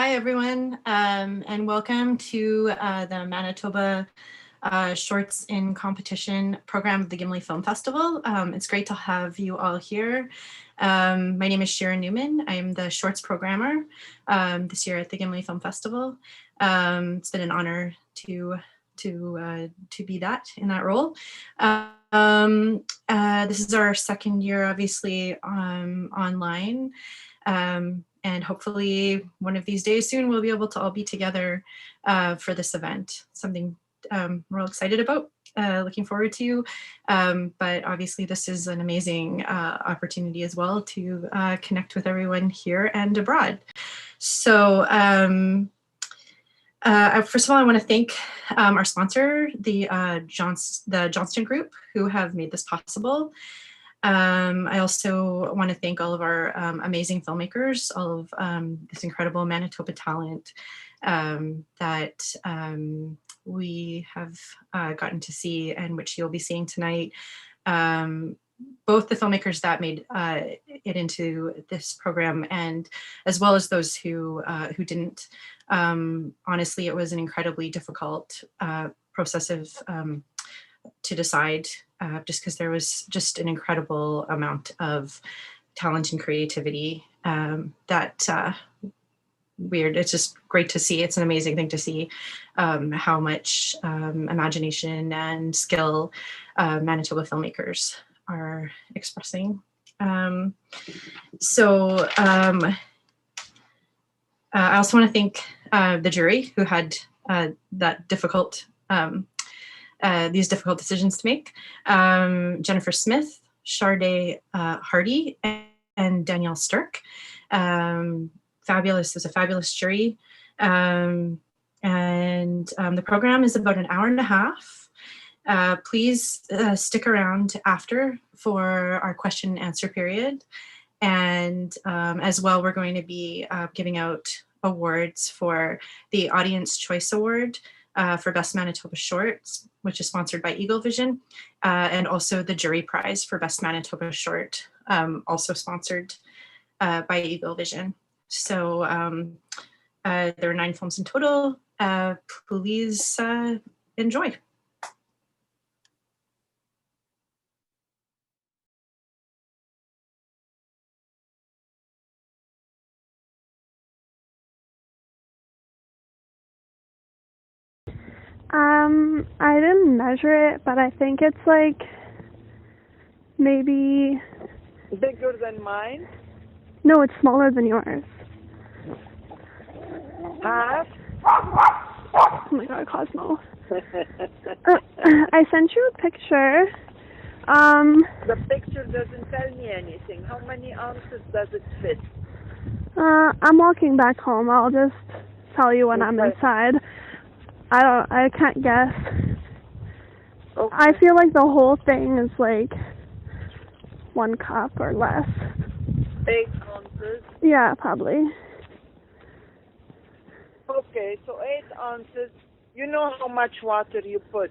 Hi, everyone, and welcome to the Manitoba Shorts in Competition program of the Gimli Film Festival. It's great to have you all here. My name is Sharon Newman. I'm the shorts programmer this year at the Gimli Film Festival. It's been an honor to be that in that role. This is our second year, obviously, online. And hopefully one of these days soon we'll be able to all be together for this event. Something we're all excited about, looking forward to. But obviously this is an amazing opportunity as well to connect with everyone here and abroad. So first of all, I want to thank our sponsor, the Johnston Group, who have made this possible. I also want to thank all of our amazing filmmakers, all of this incredible Manitoba talent that we have gotten to see and which you'll be seeing tonight. Both the filmmakers that made it into this program, and as well as those who didn't. Honestly, it was an incredibly difficult process of to decide, just because there was just an incredible amount of talent and creativity it's just great to see. It's an amazing thing to see how much imagination and skill Manitoba filmmakers are expressing. I also want to thank the jury who had these difficult decisions to make. Jennifer Smith, Sharday Hardy, and Danielle Stirk. Fabulous. It was a fabulous jury. The program is about an hour and a half. Please stick around after for our question and answer period. And as well, we're going to be giving out awards for the Audience Choice Award for Best Manitoba Shorts, which is sponsored by Eagle Vision, and also the Jury Prize for Best Manitoba Short, also sponsored by Eagle Vision. So there are 9 films in total. Please enjoy. I didn't measure it, but I think it's like maybe bigger than mine. No, it's smaller than yours. Half? Oh my god, Cosmo. I sent you a picture. The picture doesn't tell me anything. How many ounces does it fit? I'm walking back home. I'll just tell you when I'm inside. I can't guess. Okay. I feel like the whole thing is like 1 cup or less. 8 ounces? Yeah, probably. Okay, so 8 ounces. You know how much water you put?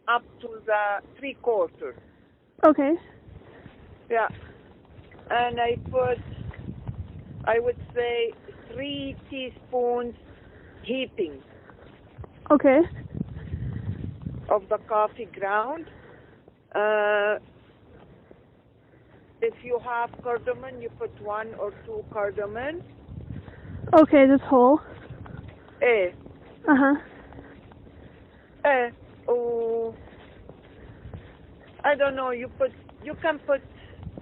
Up to the 3/4. Okay. Yeah. And I would say 3 teaspoons heaping. Okay. Of the coffee ground. If you have cardamom, you put 1 or 2 cardamom. Okay, this whole. Oh, I don't know. You can put,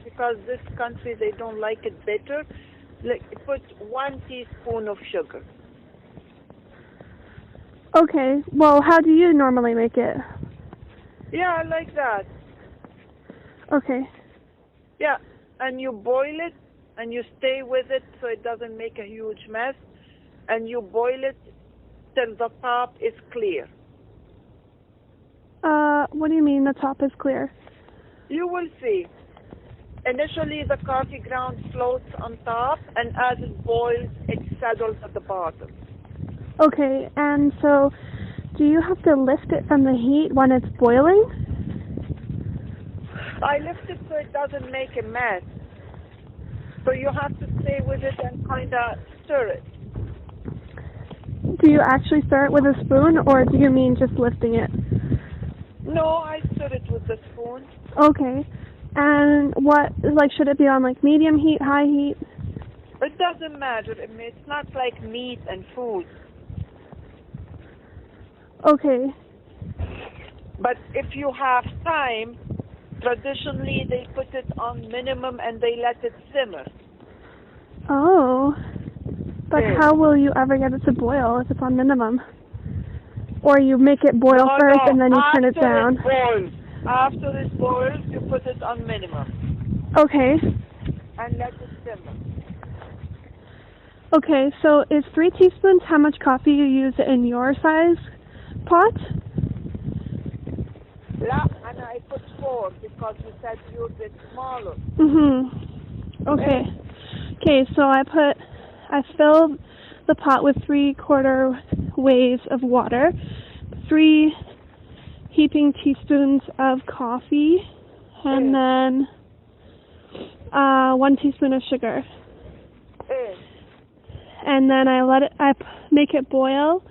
because this country they don't like it bitter. Put 1 teaspoon of sugar. Okay. Well, how do you normally make it? Yeah, like that. Okay. Yeah, and you boil it, and you stay with it so it doesn't make a huge mess, and you boil it till the top is clear. What do you mean the top is clear? You will see. Initially, the coffee ground floats on top, and as it boils, it settles at the bottom. Okay, and so do you have to lift it from the heat when it's boiling? I lift it so it doesn't make a mess. So you have to stay with it and kind of stir it. Do you actually stir it with a spoon, or do you mean just lifting it? No, I stir it with the spoon. Okay. And what, like, should it be on, like, medium heat, high heat? It doesn't matter. I mean, it's not like meat and food. Okay. But if you have time, traditionally they put it on minimum and they let it simmer. Oh. But how will you ever get it to boil if it's on minimum? Or you make it boil first and then you turn it down? After it boils, you put it on minimum. Okay. And let it simmer. Okay, so is 3 teaspoons how much coffee you use in your size pot? Yeah, and I put 4 because you said you're a bit smaller. Okay. Okay, so I filled the pot with 3/4 waves of water, 3 heaping teaspoons of coffee, and then 1 teaspoon of sugar. And then I make it boil,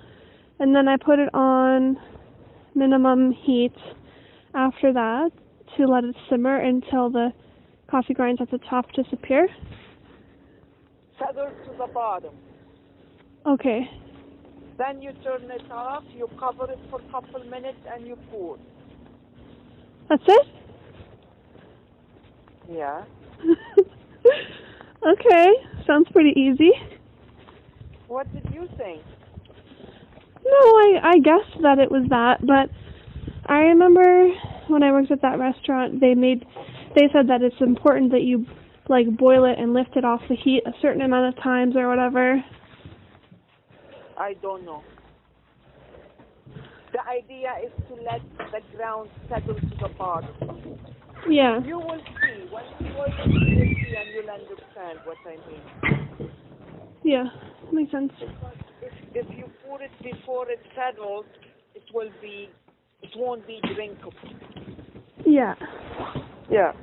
and then I put it on minimum heat after that to let it simmer until the coffee grinds at the top disappear. Settle to the bottom. Okay. Then you turn it off, you cover it for a couple minutes, and you pour. That's it? Yeah. Okay, sounds pretty easy. What did you think? No, I guessed that it was that, but I remember when I worked at that restaurant, they said that it's important that you like boil it and lift it off the heat a certain amount of times or whatever. I don't know. The idea is to let the ground settle to the bottom. Yeah. You will see. When you boil it, you will see and you'll understand what I mean. Yeah, makes sense. Because if you pour it before it settles, it won't be drinkable. Yeah. Yeah.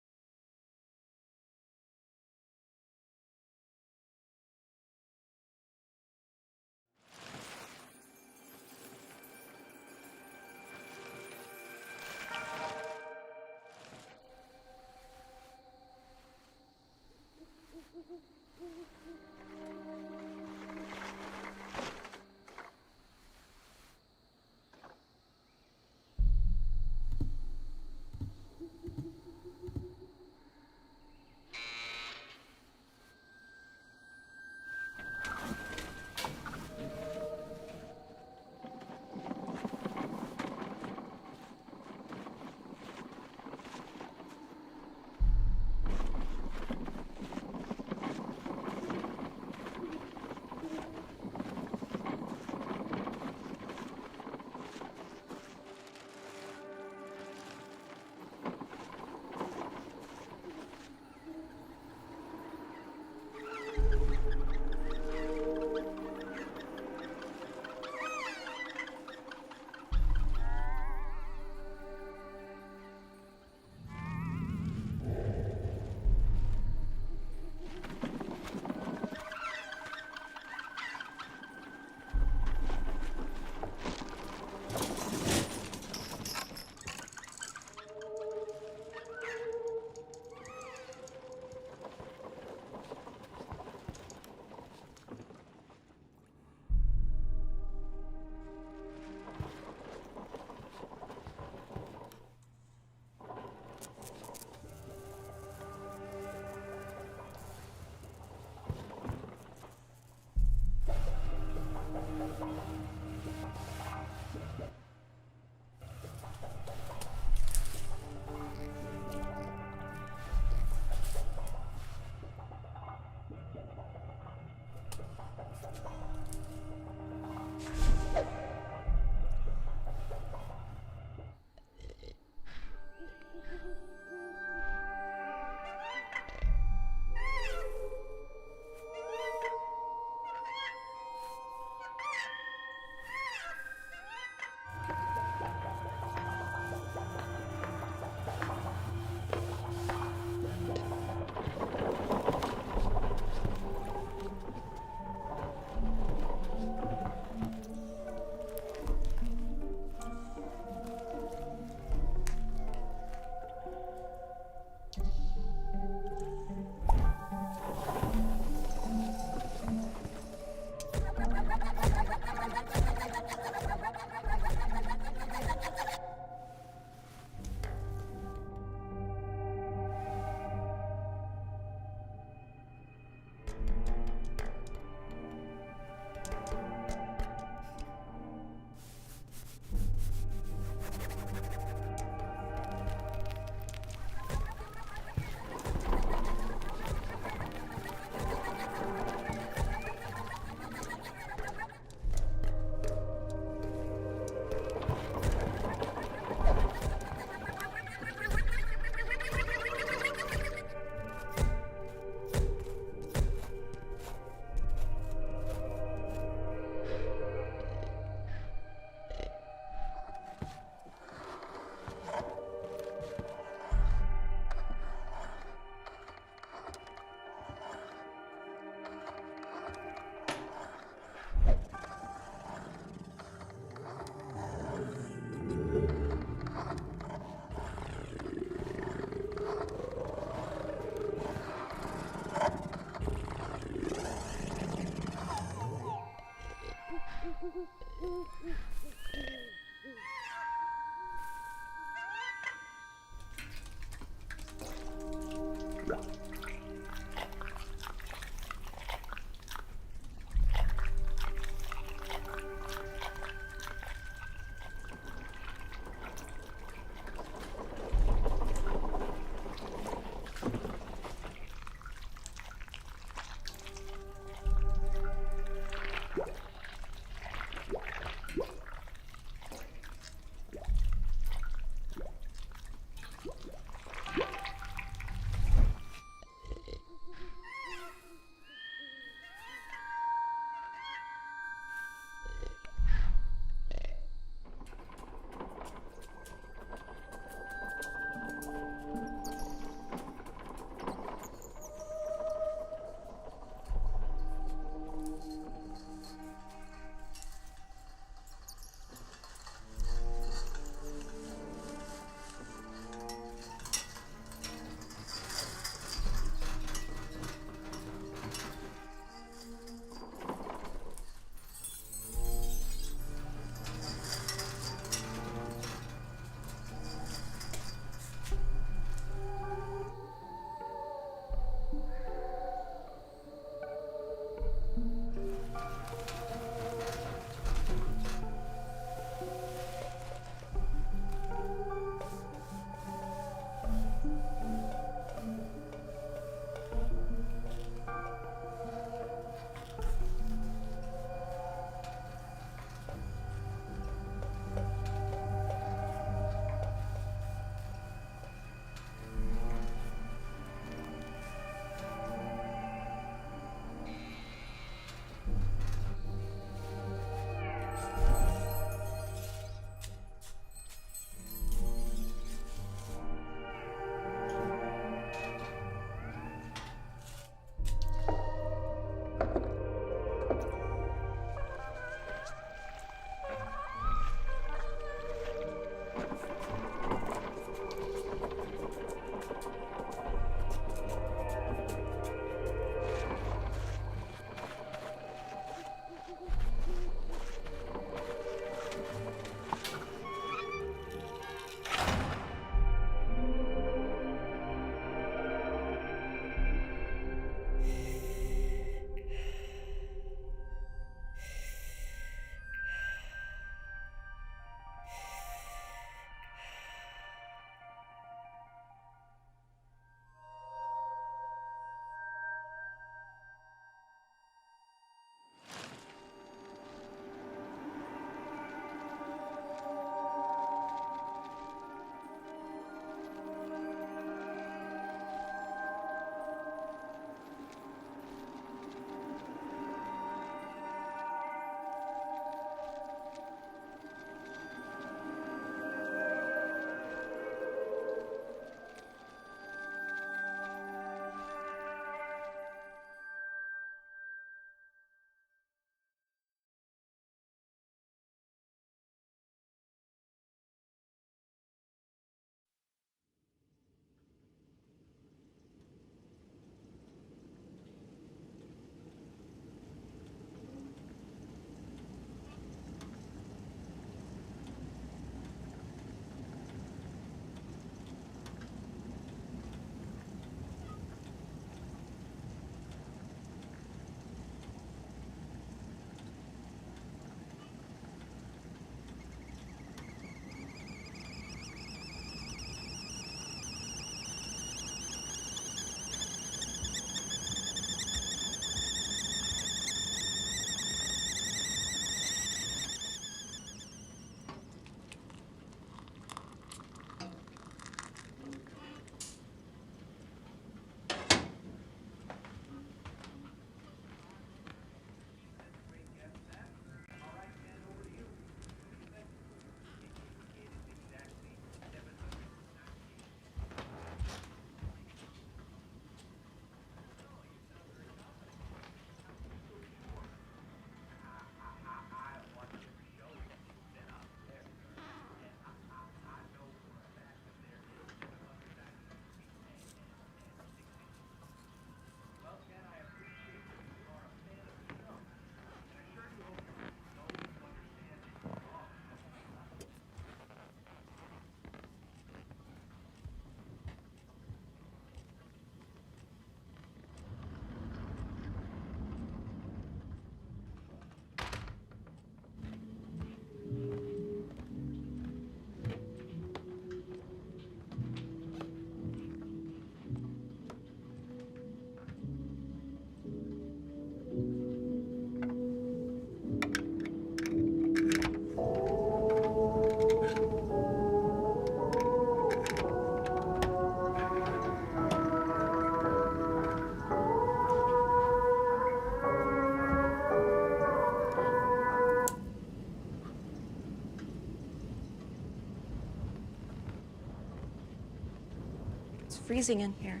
freezing in here.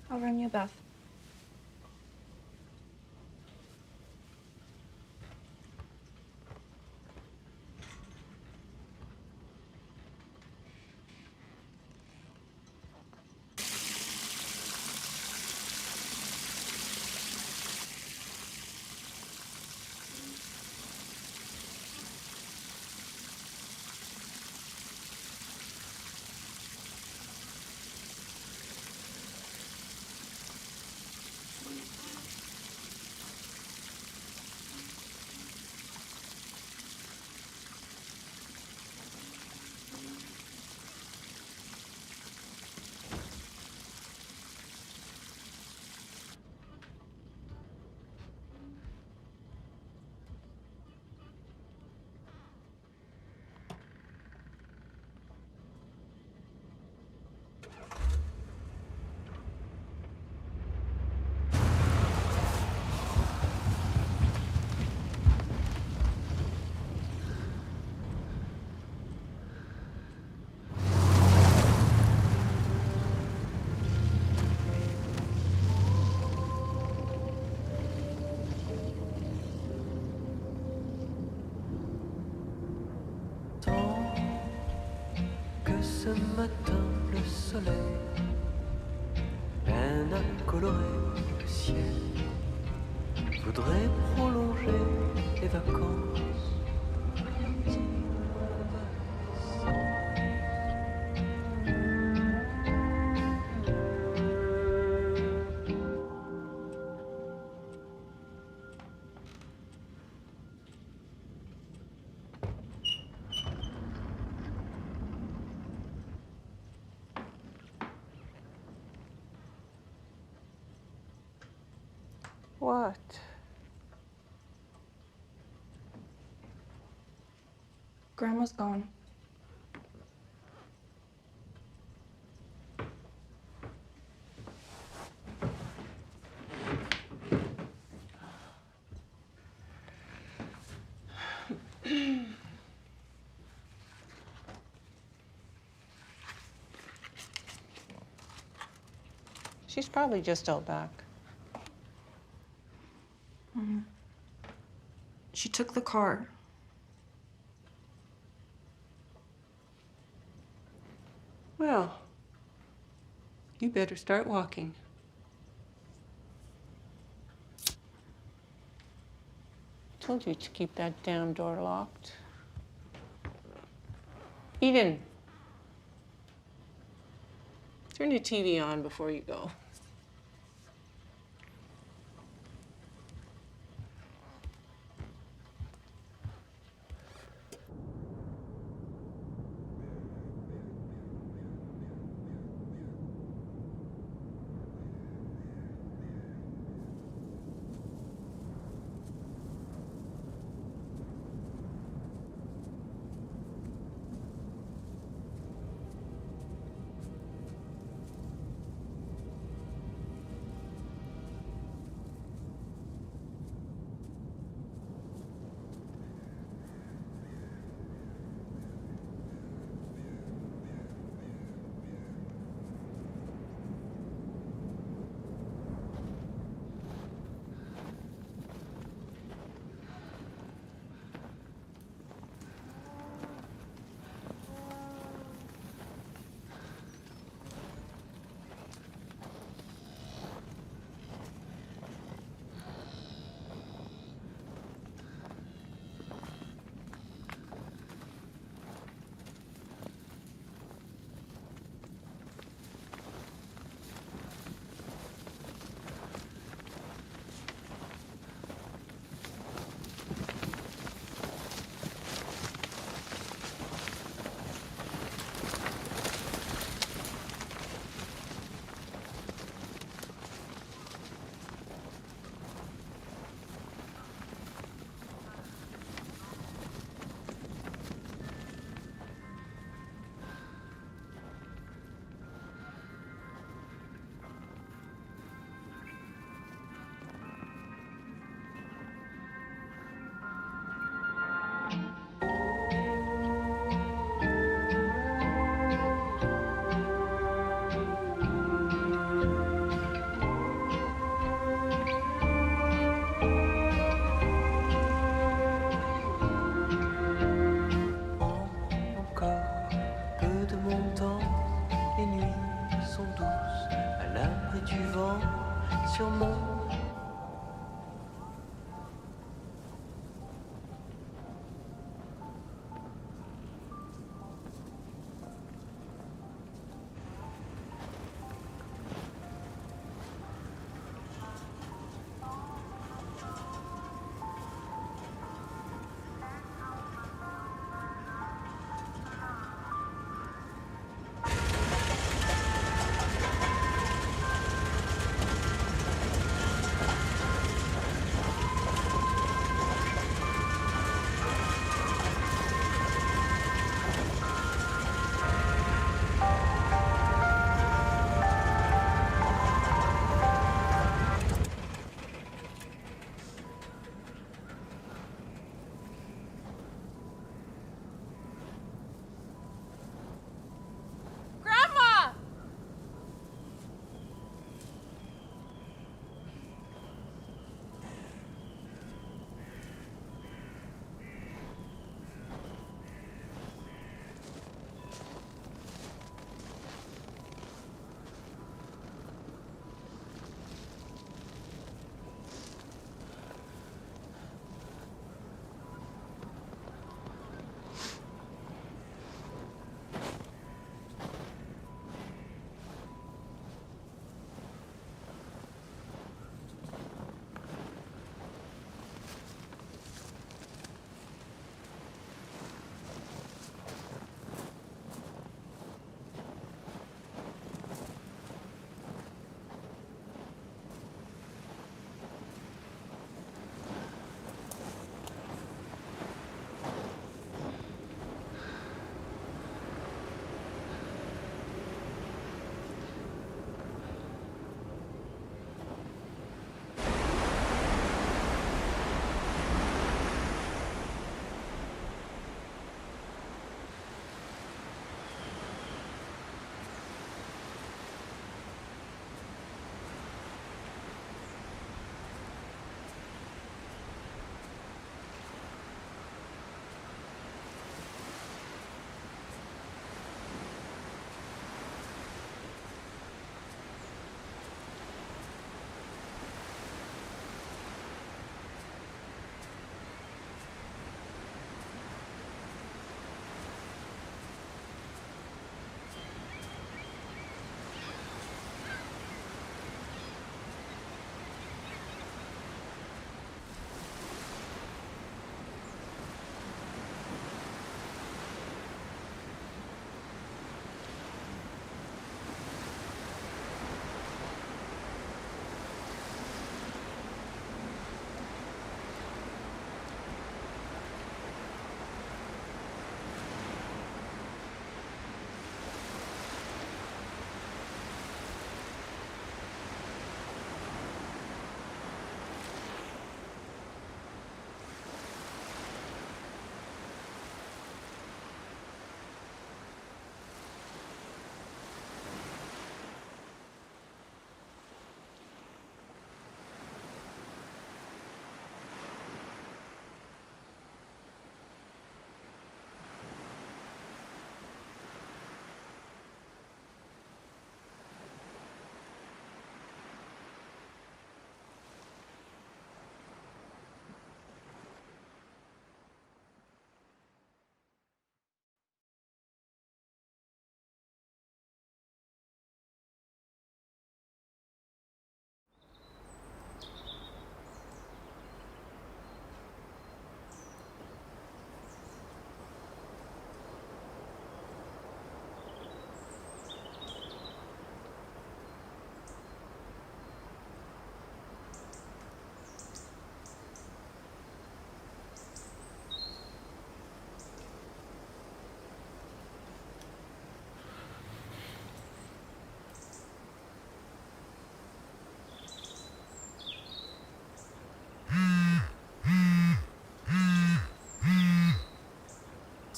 I'll run you a bath. Ce matin, le soleil peine à colorer le ciel. Voudrais prolonger les vacances. What? Grandma's gone. She's probably just out back. She took the car. Well, you better start walking. Told you to keep that damn door locked. Eden, turn the TV on before you go. sur moi.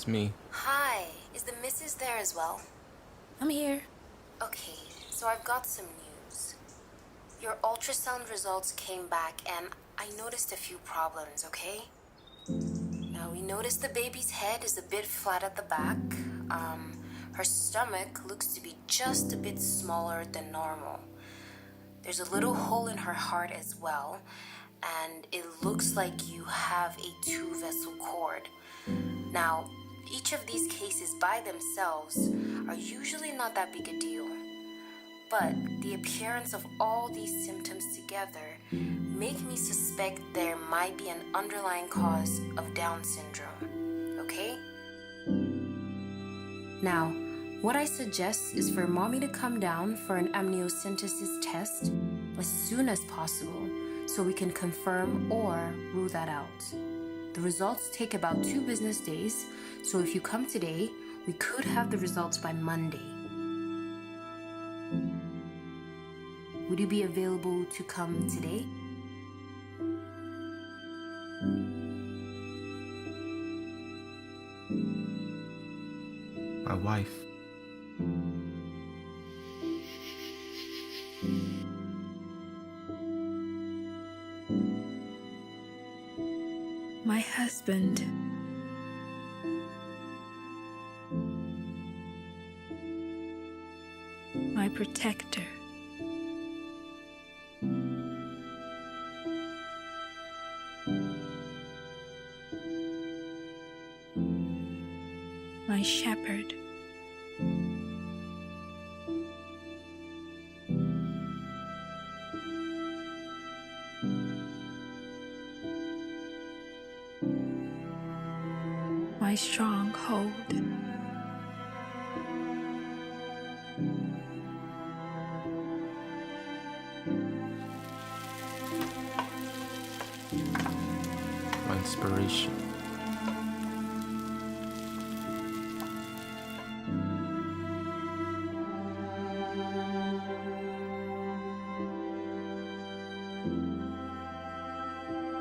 It's me. Hi, is the missus there as well? I'm here. Okay, so I've got some news. Your ultrasound results came back and I noticed a few problems, okay? Now, we noticed the baby's head is a bit flat at the back. Her stomach looks to be just a bit smaller than normal. There's a little hole in her heart as well, and it looks like you have a 2-vessel cord. Now, each of these cases by themselves are usually not that big a deal, but the appearance of all these symptoms together make me suspect there might be an underlying cause of Down syndrome, okay? Now, what I suggest is for mommy to come down for an amniocentesis test as soon as possible so we can confirm or rule that out. The results take about 2 business days, so if you come today, we could have the results by Monday. Would you be available to come today? My wife. My husband. My protector. My shepherd. My stronghold. My inspiration.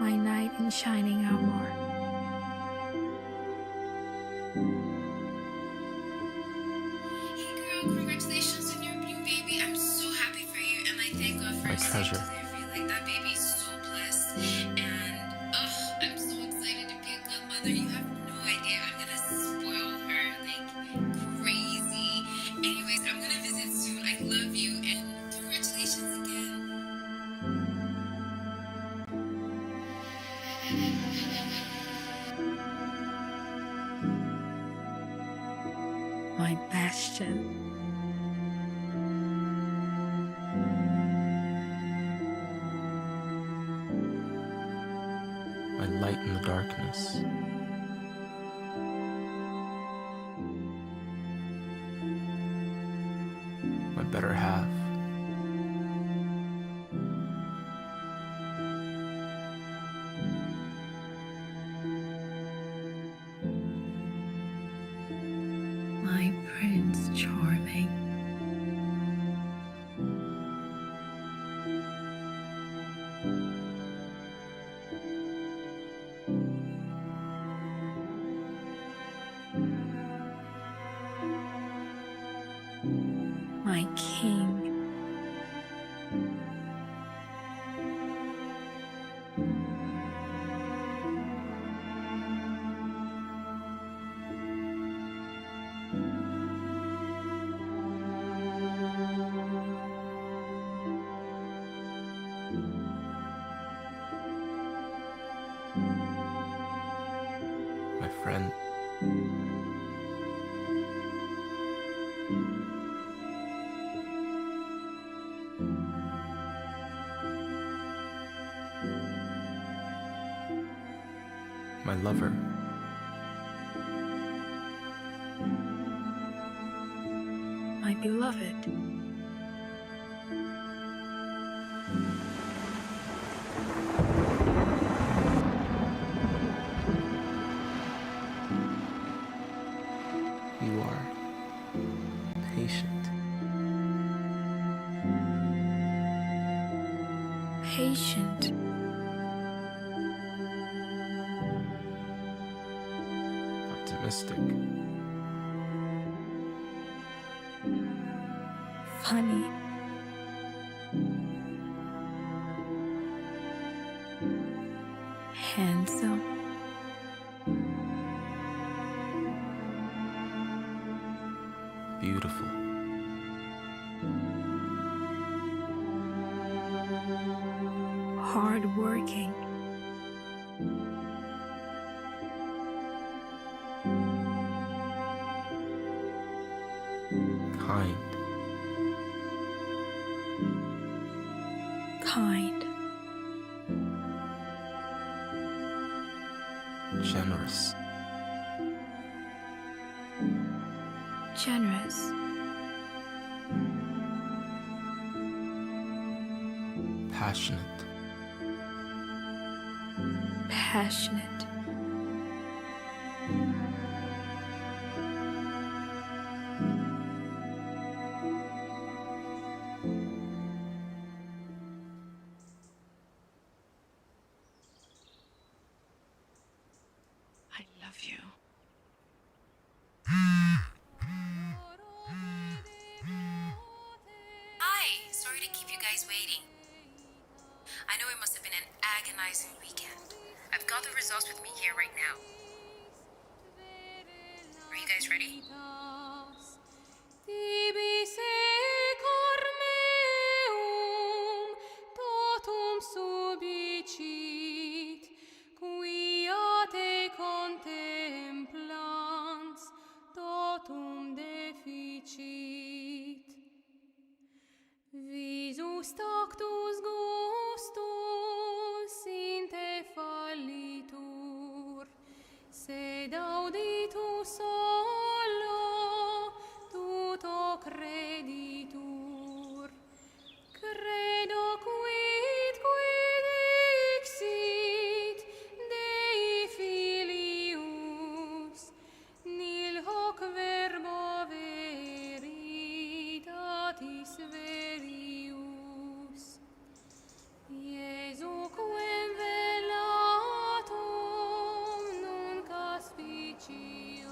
My knight in shining armor. Hey girl, congratulations on your new baby. I'm so happy for you, and I thank God for My treasure. I feel like that baby is so blessed, and I'm so excited to be a godmother. You have no idea. I'm gonna spoil her like crazy. Anyways, I'm gonna visit soon. I love you, and congratulations again. My bastion. My light in the darkness. My better half. My Prince Charming. My King. My friend. My lover. My beloved. You are patient. Patient. Optimistic. Funny. Handsome. Beautiful. kind, Kind. generous, Generous. passionate, Passionate. I love you. Hi, sorry to keep you guys waiting. I know it must have been an agonizing weekend. I've got the results with me here right now. Are you guys ready? Visus tactus gustus in te fallitur, sed auditus solo tuto creditur. Credo quid exit Dei filius, nil hoc verbo veritatis verius. Iesu quem velatum nunc aspicium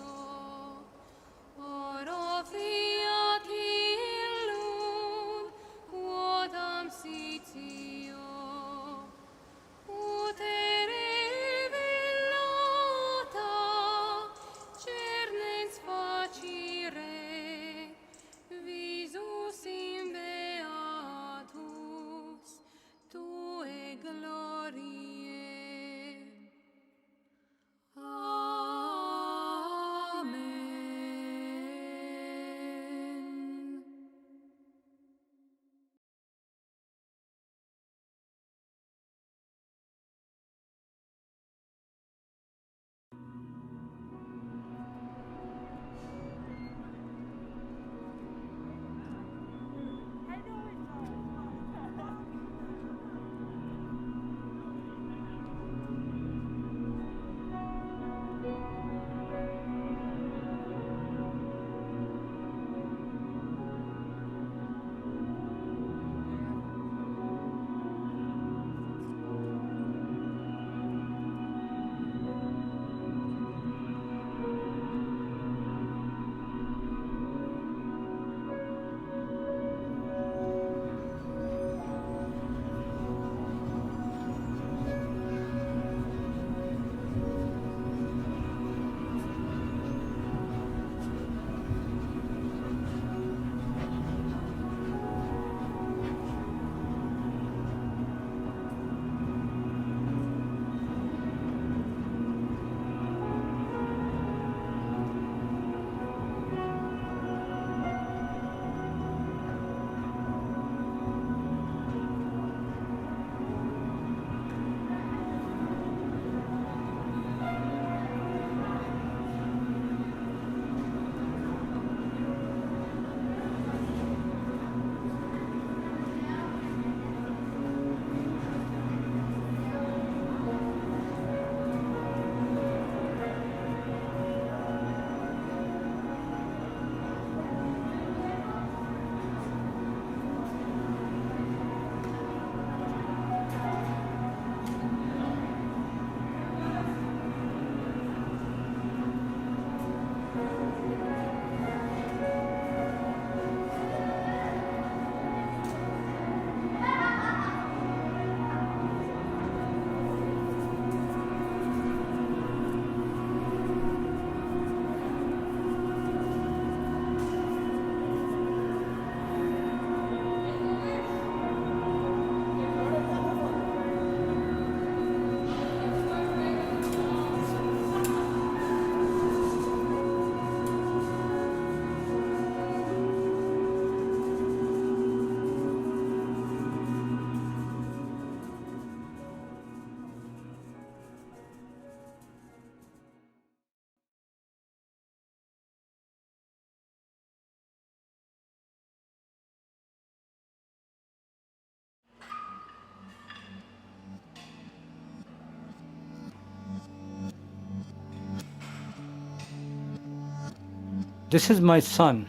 This is my son.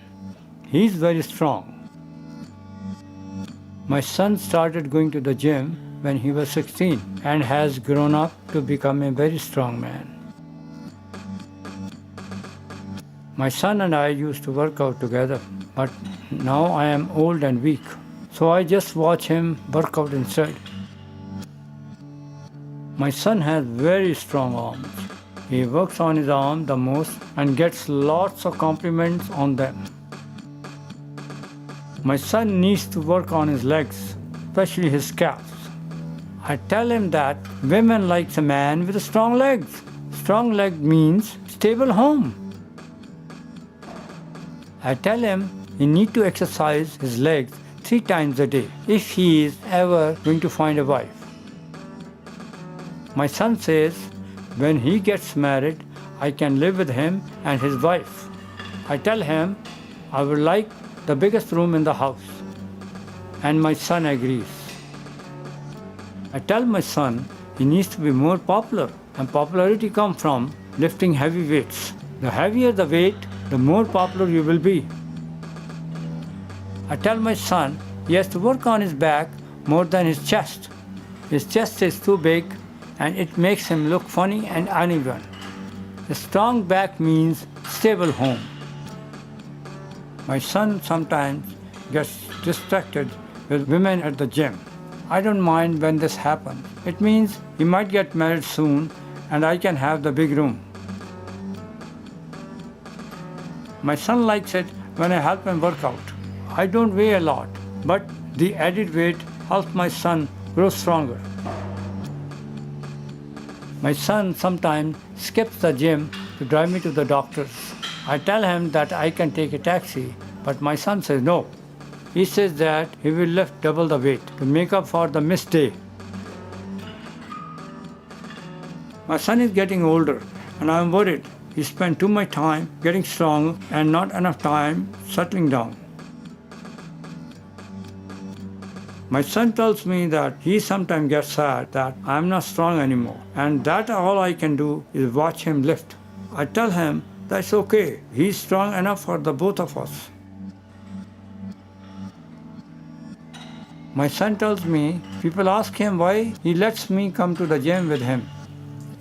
He's very strong. My son started going to the gym when he was 16 and has grown up to become a very strong man. My son and I used to work out together, but now I am old and weak, so I just watch him work out instead. My son has very strong arms. He works on his arm the most and gets lots of compliments on them. My son needs to work on his legs, especially his calves. I tell him that women likes a man with strong legs. Strong leg means stable home. I tell him he needs to exercise his legs 3 times a day if he is ever going to find a wife. My son says when he gets married, I can live with him and his wife. I tell him I would like the biggest room in the house, and my son agrees. I tell my son he needs to be more popular, and popularity comes from lifting heavy weights. The heavier the weight, the more popular you will be. I tell my son he has to work on his back more than his chest. His chest is too big and it makes him look funny and uneven. A strong back means stable home. My son sometimes gets distracted with women at the gym. I don't mind when this happens. It means he might get married soon and I can have the big room. My son likes it when I help him work out. I don't weigh a lot, but the added weight helps my son grow stronger. My son sometimes skips the gym to drive me to the doctor's. I tell him that I can take a taxi, but my son says no. He says that he will lift double the weight to make up for the missed day. My son is getting older and I am worried. He spends too much time getting strong and not enough time settling down. My son tells me that he sometimes gets sad that I am not strong anymore and that all I can do is watch him lift. I tell him that's okay. He's strong enough for the both of us. My son tells me people ask him why he lets me come to the gym with him.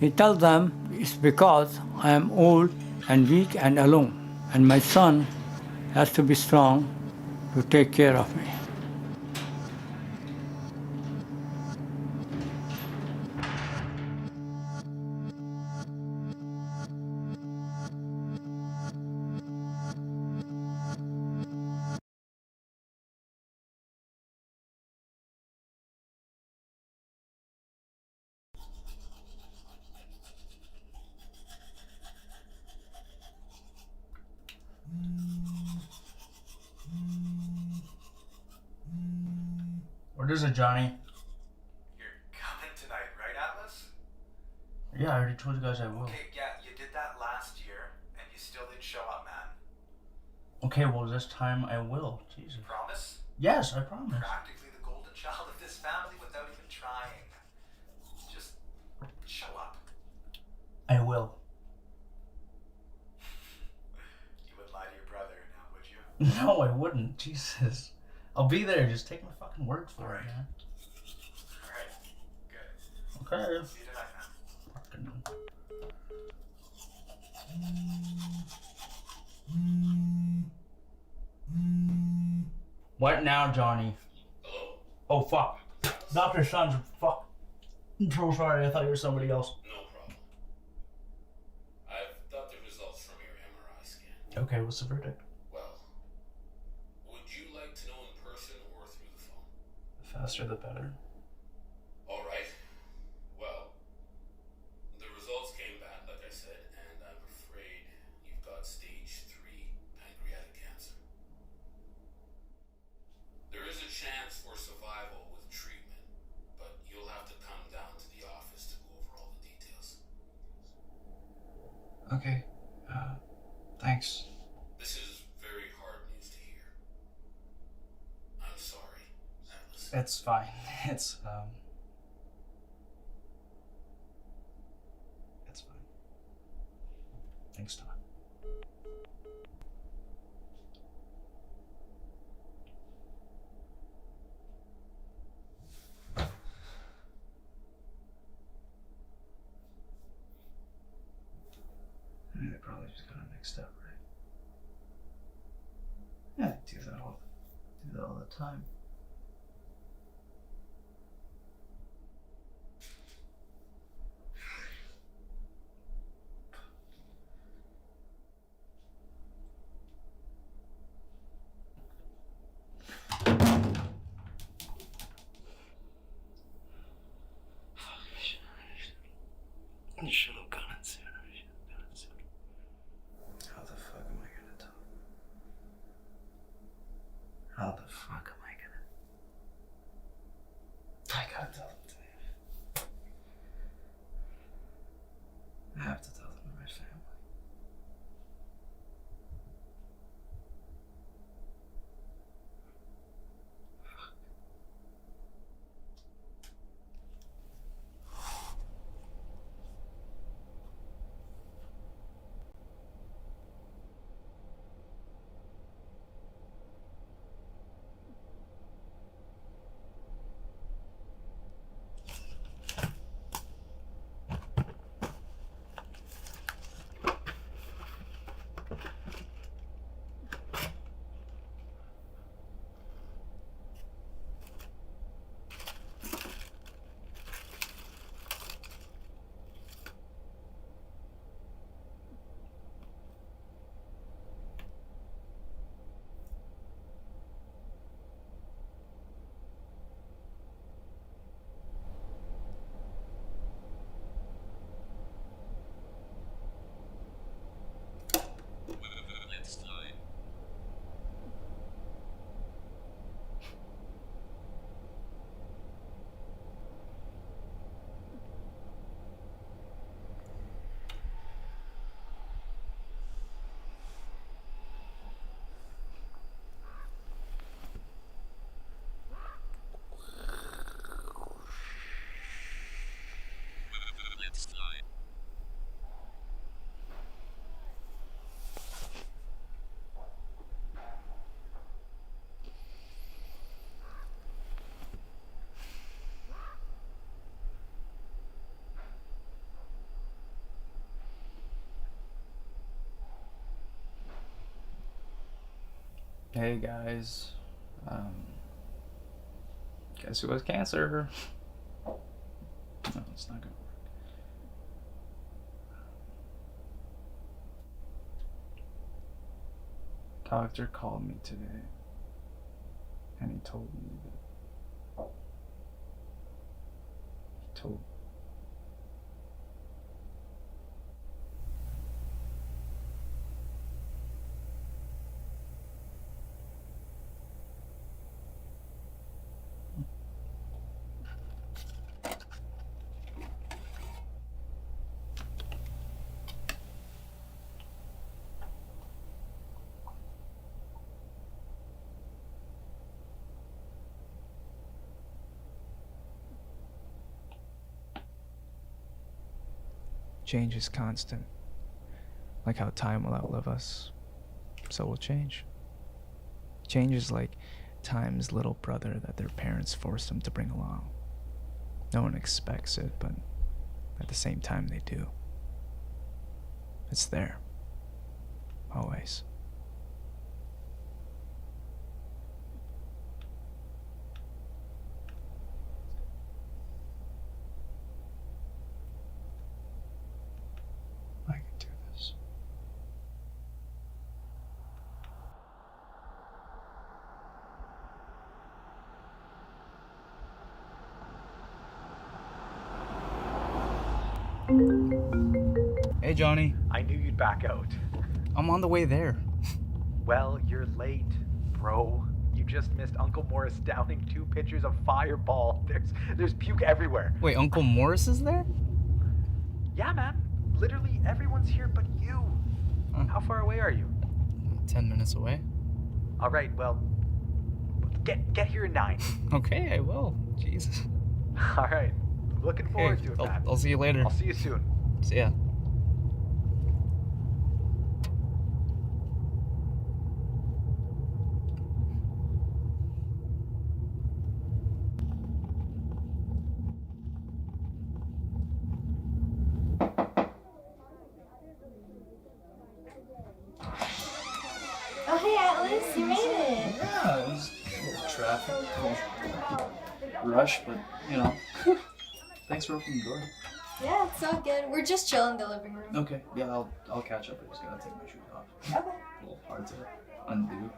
He tells them it's because I am old and weak and alone, and my son has to be strong to take care of me. What is it, Johnny? You're coming tonight, right, Atlas? Yeah, I already told you guys I will. Okay, yeah, you did that last year, and you still didn't show up, man. Okay, well, this time I will. Jesus. Promise? Yes, I promise. Practically the golden child of this family without even trying. Just show up. I will. You wouldn't lie to your brother now, would you? No, I wouldn't. Jesus. I'll be there. Just take my fucking word for it, man. Alright, good. Okay. See you tonight, man. Fucking. What now, Johnny? Hello? Oh, fuck. Dr. Sons, fuck. I'm so sorry. I thought you were somebody else. No problem. I've got the results from your MRI scan. Okay, what's the verdict? Well, would you like to know in person or through the phone? The faster the better. All right. Well, the results came back, like I said, and I'm afraid you've got stage 3 pancreatic cancer. There is a chance for survival with treatment, but you'll have to come down to the office to go over all the details. Okay. Thanks. This is very hard news to hear. I'm sorry, Atlas. It's fine. It's fine. Thanks, Tom. I mean, they probably just got it mixed up, right? Yeah, they do that all the time. I should have gone it sooner. How the fuck am I gonna tell them? How the fuck am I gonna? I gotta tell them today. I have to tell them they're my family. Hey guys, guess who has cancer? No, it's not gonna work. Doctor called me today, and he told me change is constant. Like how time will outlive us, so will change. Change is like time's little brother that their parents forced them to bring along. No one expects it, but at the same time they do. It's there. Always. I can do this. Hey, Johnny. I knew you'd back out. I'm on the way there. Well, you're late, bro. You just missed Uncle Morris downing 2 pitchers of Fireball. There's puke everywhere. Wait, Uncle Morris is there? Yeah, man. Literally everyone's here but you. How far away are you? 10 minutes away. All right, well, get here in 9. Okay, I will. Jesus. All right. Looking forward to it, man. I'll see you later. I'll see you soon. See ya. hey Atlas, you made it. Yeah, it was a little traffic, a little rush, but you know. Thanks for opening the door. Yeah, it's all good. We're just chilling in the living room. Okay, yeah, I'll catch up. I just gotta take my shoes off. Okay. A little hard to undo.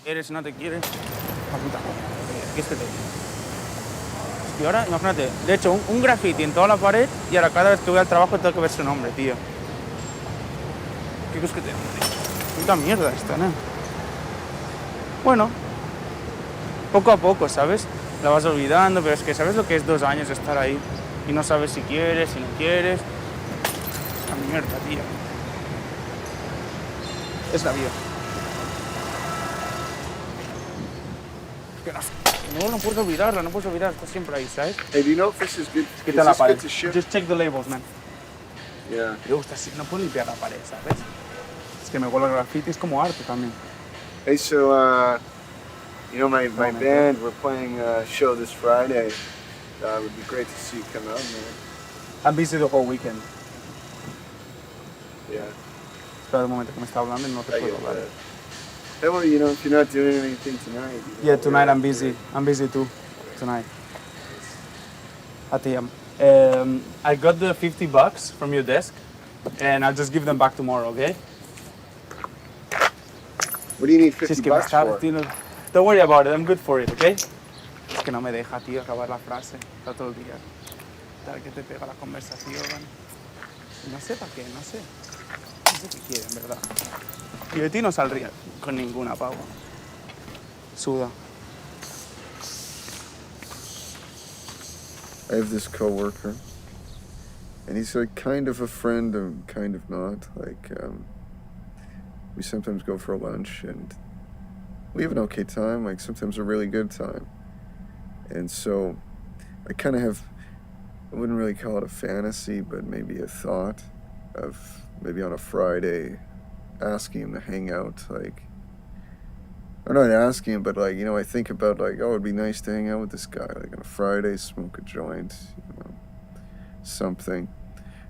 ¿Quieres o no te quieres? Apunta. ¿Qué es que te Y ahora, imagínate, de hecho, un graffiti en toda la pared y ahora cada vez que voy al trabajo tengo que ver su nombre, tío. ¿Qué es que te puta mierda esta, ¿no? Bueno, poco a poco, ¿sabes? La vas olvidando, pero es que ¿sabes lo que es 2 años de estar ahí? Y no sabes si quieres, si no quieres. Esta mierda, tío. Es la vida. No puedes olvidarla, no puedes olvidar, está siempre ahí, ¿sabes? Hey, do you know if this is good? Quita la pared. To ship? Just check the labels, man. Yeah. Me gusta así, no puedo limpiar la pared, ¿sabes? Es que me huele el graffiti, es como arte también. Hey, so, you know, my band, we're playing a show this Friday. It would be great to see you come out, man. I'm busy the whole weekend. Yeah. Espera un momento que me está hablando y no te puedo hablar. Hey, well, you know, if you're not doing anything tonight. Yeah, tonight I'm busy. I'm busy too. Tonight. A ti, I got the $50 from your desk, and I'll just give them back tomorrow, okay? What do you need $50 for? Tío, don't worry about it. I'm good for it, okay? Es que no me deja, tío, acabar la frase. Está todo el día. Tal que te pega la conversación. No sé para qué, no sé. No sé qué quieren, ¿verdad? Y de ti no saldría con ninguna pava. Suda. I have this coworker, and he's like kind of a friend and kind of not. Like, we sometimes go for lunch, and we have an okay time, like sometimes a really good time. And so I kind of have, I wouldn't really call it a fantasy, but maybe a thought of maybe on a Friday asking him to hang out, like, or not asking him, but like, you know, I think about like, oh, it'd be nice to hang out with this guy, like on a Friday, smoke a joint, you know, something.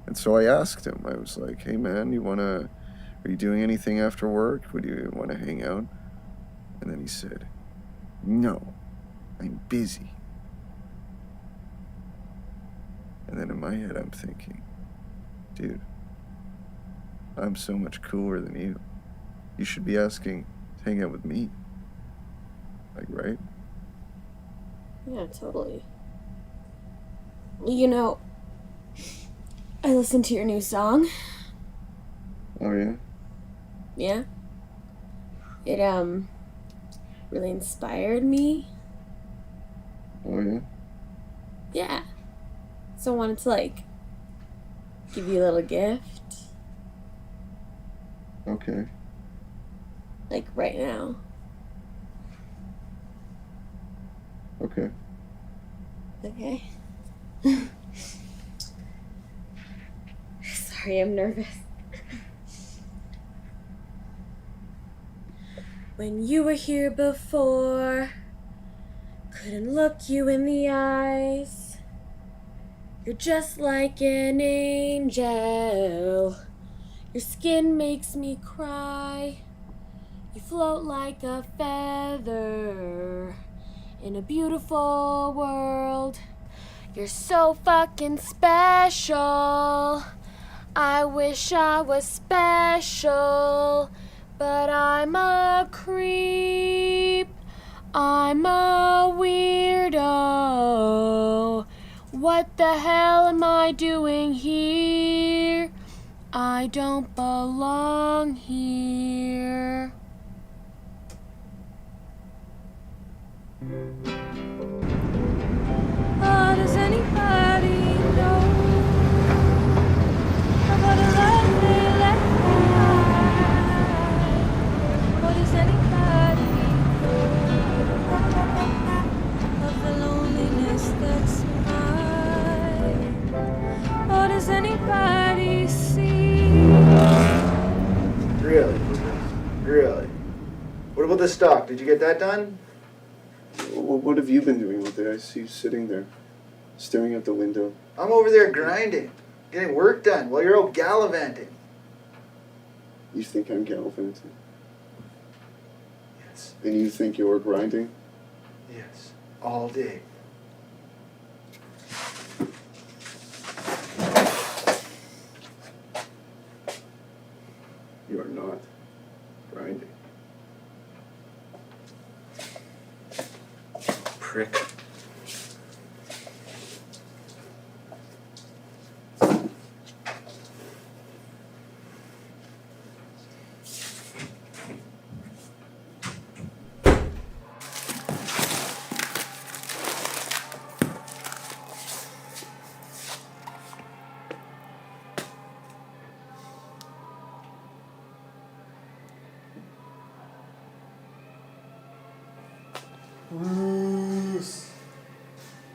And so I asked him, I was like, hey man, are you doing anything after work? Would you want to hang out? And then he said, no, I'm busy. And then in my head, I'm thinking, dude, I'm so much cooler than you. You should be asking to hang out with me. Like, right? Yeah, totally. You know, I listened to your new song. Oh, yeah? Yeah. It, really inspired me. Oh, yeah? Yeah. So I wanted to, like, give you a little gift. Okay. Like, right now. Okay. Okay. Sorry, I'm nervous. When you were here before, couldn't look you in the eyes. You're just like an angel. Your skin makes me cry. You float like a feather in a beautiful world. You're so fucking special. I wish I was special, but I'm a creep. I'm a weirdo. What What the hell am I doing here? I don't belong here. Oh, does anybody know about a lovely life? Or does anybody know of the loneliness that's mine? Or does anybody see? Really? Really? What about the stock? Did you get that done? What have you been doing out there? I see you sitting there, staring out the window. I'm over there grinding, getting work done while you're out gallivanting. You think I'm gallivanting? Yes. And you think you're grinding? Yes. All day. You are not grinding. Prick.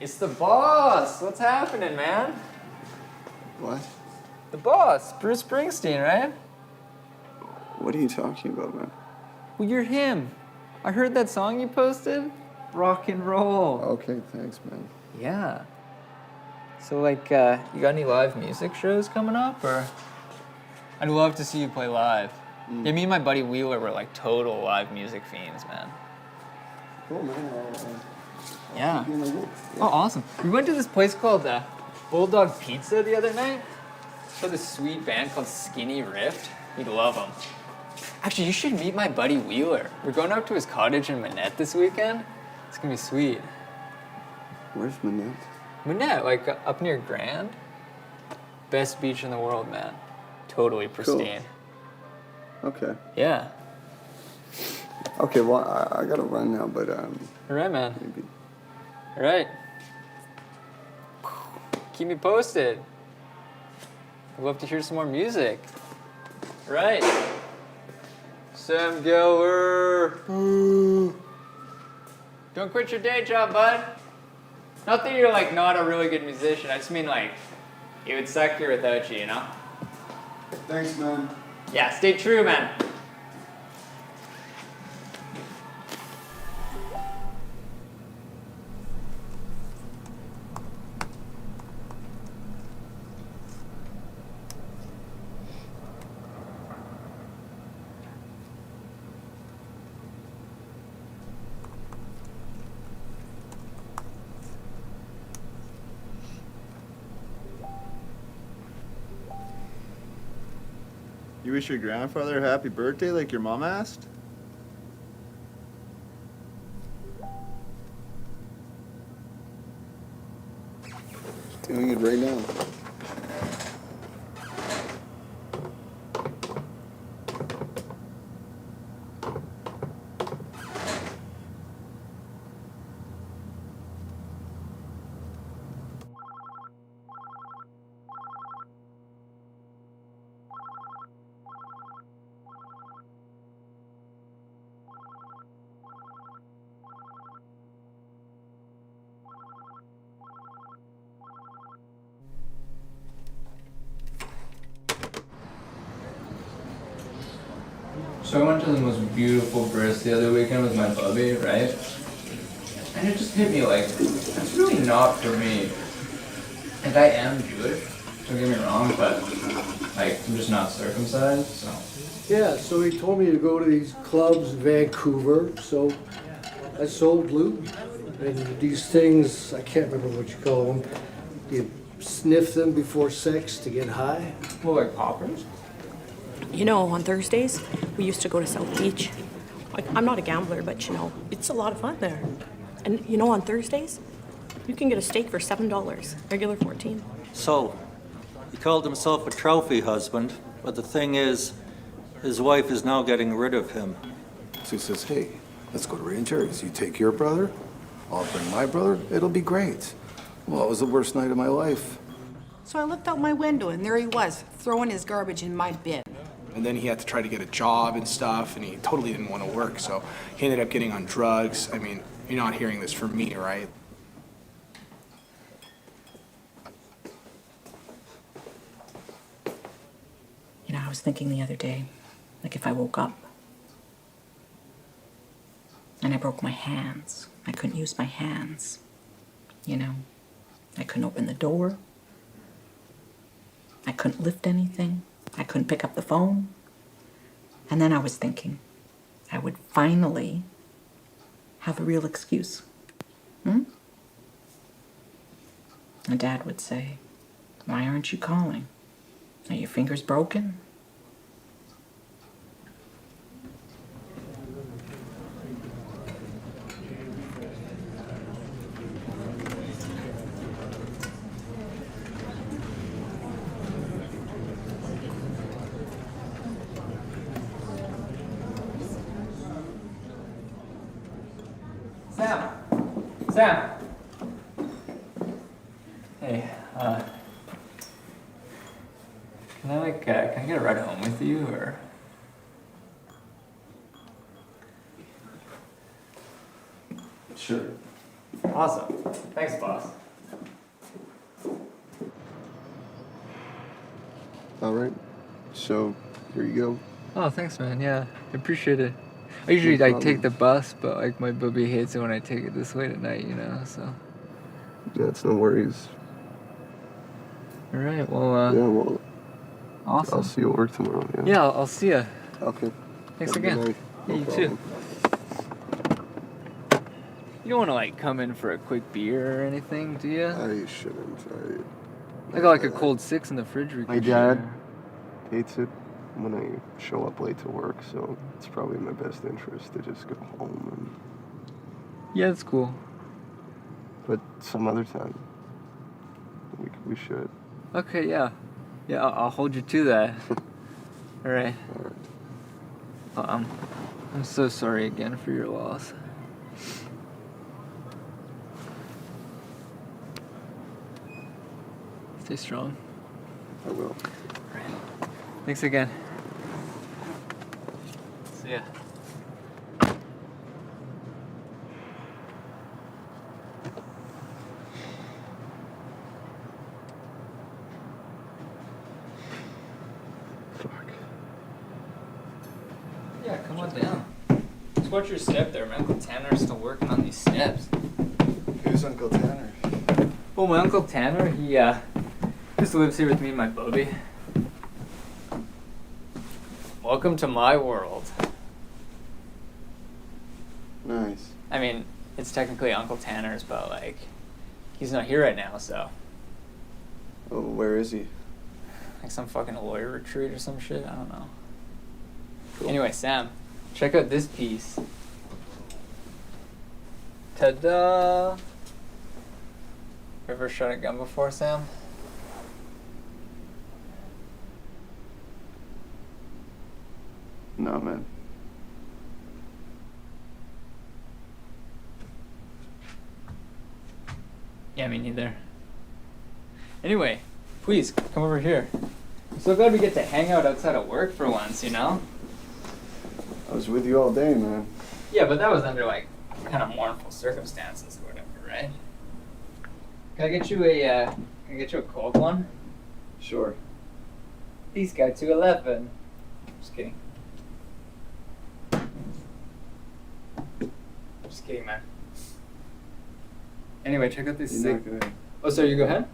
It's the boss. What's happening, man? What? The boss, Bruce Springsteen, right? What are you talking about, man? Well, you're him. I heard that song you posted. Rock and roll. Okay, thanks, man. Yeah. So, like, you got any live music shows coming up, or? I'd love to see you play live. Yeah, me and my buddy Wheeler were like total live music fiends, man. Cool, man. Yeah. Oh, awesome. We went to this place called Bulldog Pizza the other night. Saw this sweet band called Skinny Rift. You'd love them. Actually, you should meet my buddy Wheeler. We're going out to his cottage in Manette this weekend. It's gonna be sweet. Where's Manette? Manette, like up near Grand. Best beach in the world, man. Totally pristine. Cool. Okay. Yeah. Okay, well, I gotta run now, but All right, man. maybe. All right. Keep me posted. I'd love to hear some more music. All right. Sam Geller. Don't quit your day job, bud. Not that you're like not a really good musician. I just mean like it would suck here without you, you know? Thanks, man. Yeah, stay true, man. You wish your grandfather a happy birthday like your mom asked? Doing it right now. So I went to the most beautiful bris the other weekend with my bubby, right? And it just hit me like, that's really not for me. And I am Jewish, don't get me wrong, but like, I'm just not circumcised, so. Yeah, so he told me to go to these clubs in Vancouver, so I sold loot. And these things, I can't remember what you call them, you sniff them before sex to get high? Well, like poppers? You know, on Thursdays, we used to go to South Beach. Like, I'm not a gambler, but you know, it's a lot of fun there. And you know, on Thursdays, You can get a steak for $7, regular $14. So, he called himself a trophy husband, but the thing is, his wife is now getting rid of him. So he says, hey, let's go to Ray and Jerry's. You take your brother, I'll bring my brother, it'll be great. Well, it was the worst night of my life. So I looked out my window, and there he was, throwing his garbage in my bin. And then he had to try to get a job and stuff, and he totally didn't want to work, so he ended up getting on drugs. I mean, you're not hearing this from me, right? You know, I was thinking the other day, like if I woke up and I broke my hands, I couldn't use my hands, you know? I couldn't open the door. I couldn't lift anything. I couldn't pick up the phone. And then I was thinking, I would finally have a real excuse. And Dad would say, why aren't you calling? Are your fingers broken? Sam! Hey, can I get a ride home with you, or? Sure. Awesome. Thanks, boss. All right. So, here you go. Oh, thanks, man. Yeah, I appreciate it. I usually take the bus, but like my bubby hates it when I take it this late at night, you know, so. Yeah, it's no worries. All right, well, yeah, well, awesome. I'll see you at work tomorrow. Yeah, Yeah, I'll see ya. Okay. Thanks Have a good again. night. Yeah, No you problem. too. You don't want to like come in for a quick beer or anything, do you? I shouldn't. I got like a cold 6 in the fridge. We My could dad share. hates it when I show up late to work, so it's probably in my best interest to just go home. Yeah, that's cool. But some other time, we should. Okay, yeah. Yeah, I'll hold you to that. All right. I'm so sorry again for your loss. Stay strong. I will. All right. Thanks again. See ya. Yeah, come on down. Just watch your step there. My Uncle Tanner's still working on these steps. Who's Uncle Tanner? Well, my Uncle Tanner, he just lives here with me and my bubby. Welcome to my world. Nice. I mean, it's technically Uncle Tanner's, but like, he's not here right now, so. Oh, where is he? Like some fucking lawyer retreat or some shit, I don't know. Cool. Anyway, Sam, check out this piece. Ta-da! Ever shot a gun before, Sam? No, man. Yeah, me neither. Anyway, please, come over here. I'm so glad we get to hang out outside of work for once, you know? I was with you all day, man. Yeah, but that was under, like, kind of mournful circumstances or whatever, right? Can I get you a cold one? Sure. Peace guy 211. Just kidding. Just kidding, man. Anyway, check out this You're sick... not gonna... Oh, sorry, you go ahead?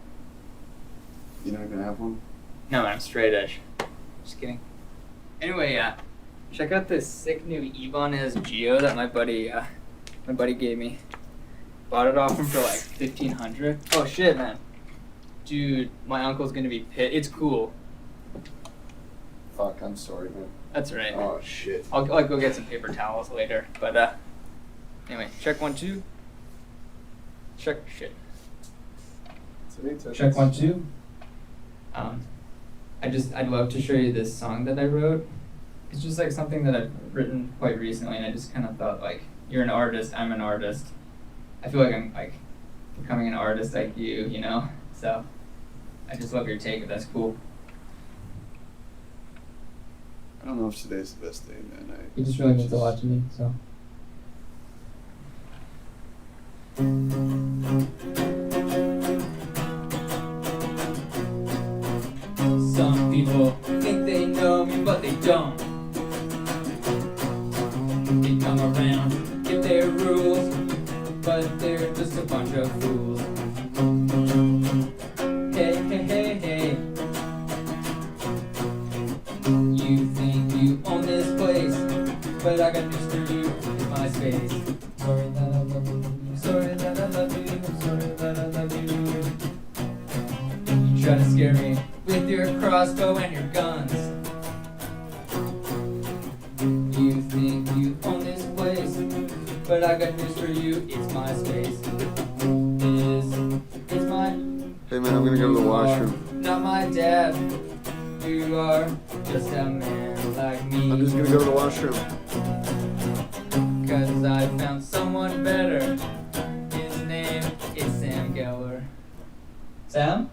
You're not gonna have one? No, man, I'm straight edge. Just kidding. Anyway, check out this sick new Ibanez Geo that my buddy gave me. Bought it off him for like $1,500. Oh shit, man. Dude, my uncle's gonna be pissed. It's cool. Fuck, I'm sorry, man. That's right. Oh, shit. I'll go get some paper towels later. But anyway, check 1, 2. Check shit. Check 1, 2. I'd love to show you this song that I wrote. It's just like something that I've written quite recently, and I just kind of thought like, you're an artist, I'm an artist. I feel like I'm like becoming an artist like you know? So I just love your take if that's cool. I don't know if today's the best day, man. It just really means a lot to me, so. Some people think they know me, but they don't. They come around, give their rules, but they're just a bunch of fools. Hey, hey, hey, hey. You think you own this place, but I got news for you, it's my space. Sorry that I love you, sorry that I love you, sorry that I love you. You try to scare me with your crossbow and your guns. You think you own this place, but I got news for you, it's my space. This is my... Hey man, I'm gonna go to the washroom. Not my dad. You are just a man like me. I'm just gonna go to the washroom. 'Cause I found someone better. His name is Sam Geller. Sam?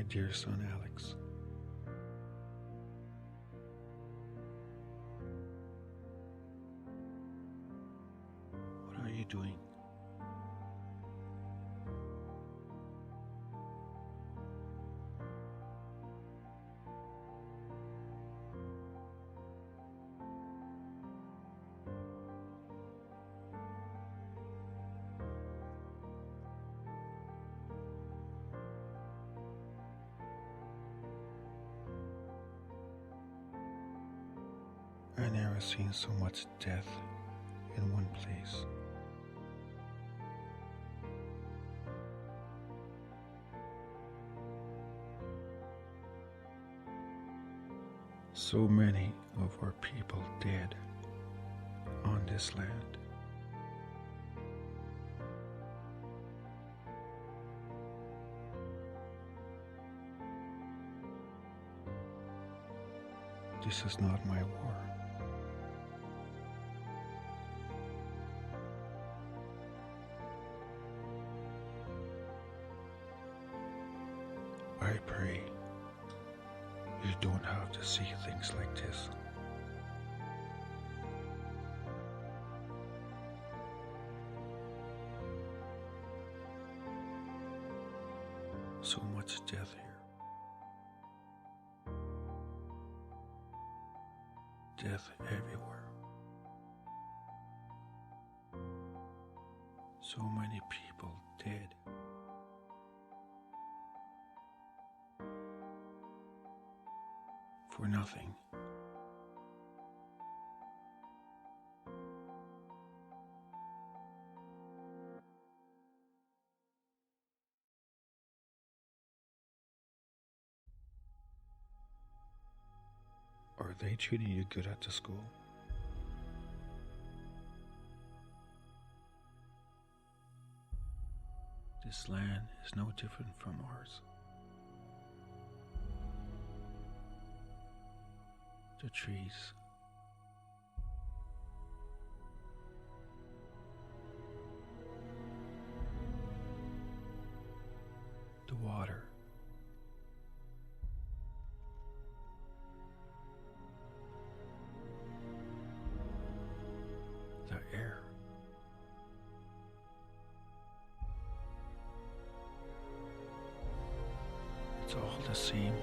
my dear son Alex. What are you doing? I never seen so much death in one place. So many of our people dead on this land. This is not my war. I pray you don't have to see things like this. So much death here. Death everywhere. So many people dead. For nothing. Are they treating you good at the school? This land is no different from ours. The trees, the water, the air, it's all the same.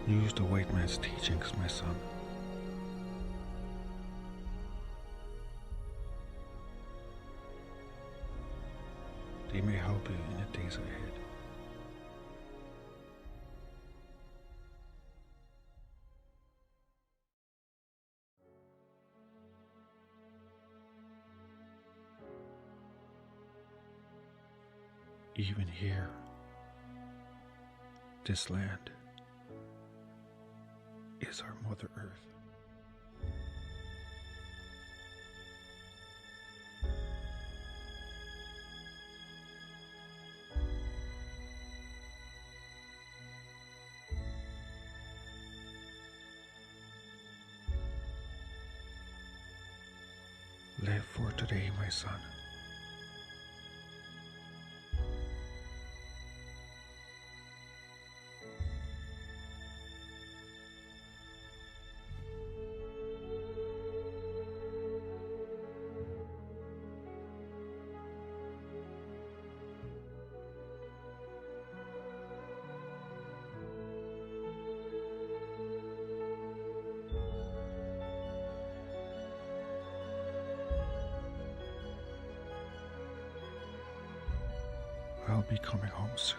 Use the white man's teachings, my son. They may help you in the days ahead. Even here, this land is our Mother Earth. Live for today, my son. I'll be coming home soon.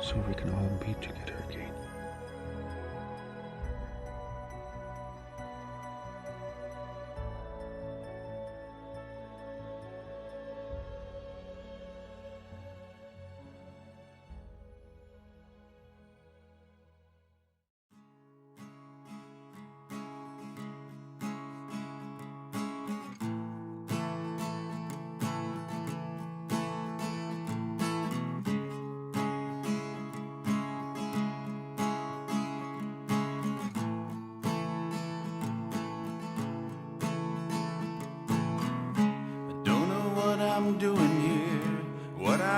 So we can all be together again.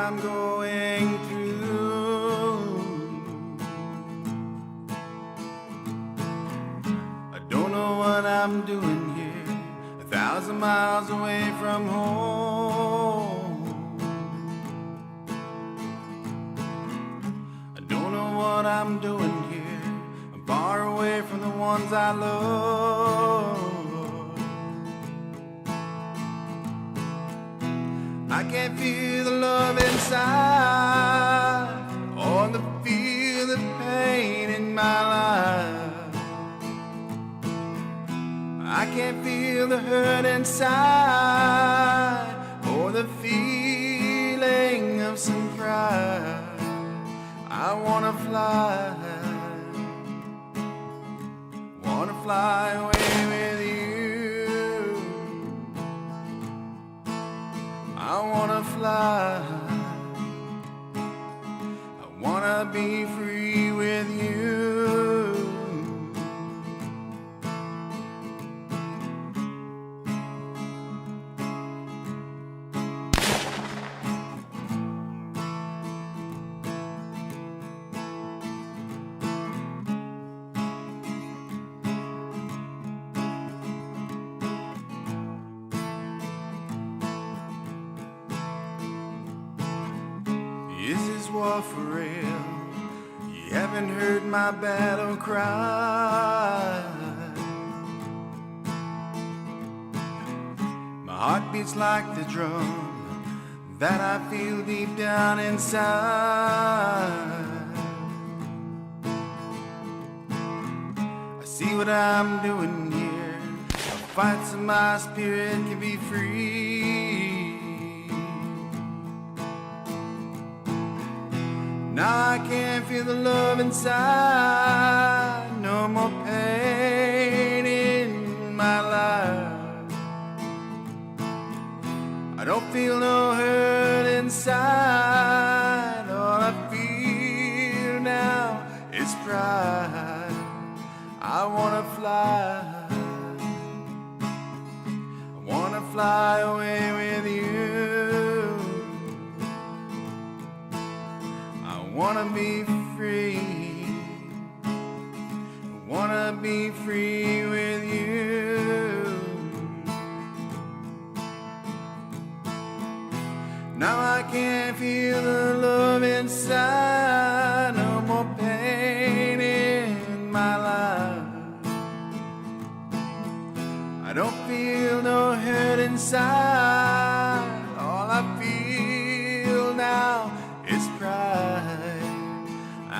I'm going through. I don't know what I'm doing here, 1,000 miles away from home. I don't know what I'm doing here, I'm far away from the ones I love. I can't feel the love inside, or feel the pain in my life. I can't feel the hurt inside, or the feeling of some pride. I wanna fly away with you. I wanna fly, I wanna be free with you. Is this war for real? You haven't heard my battle cry. My heart beats like the drum that I feel deep down inside. I see what I'm doing here, a fight so my spirit can be free. Now I can't feel the love inside, no more pain in my life. I don't feel no hurt inside, all I feel now is pride. I wanna fly away with you. I wanna be free, I wanna be free with you. Now I can't feel the love inside, no more pain in my life. I don't feel no hurt inside, all I feel now is pride. I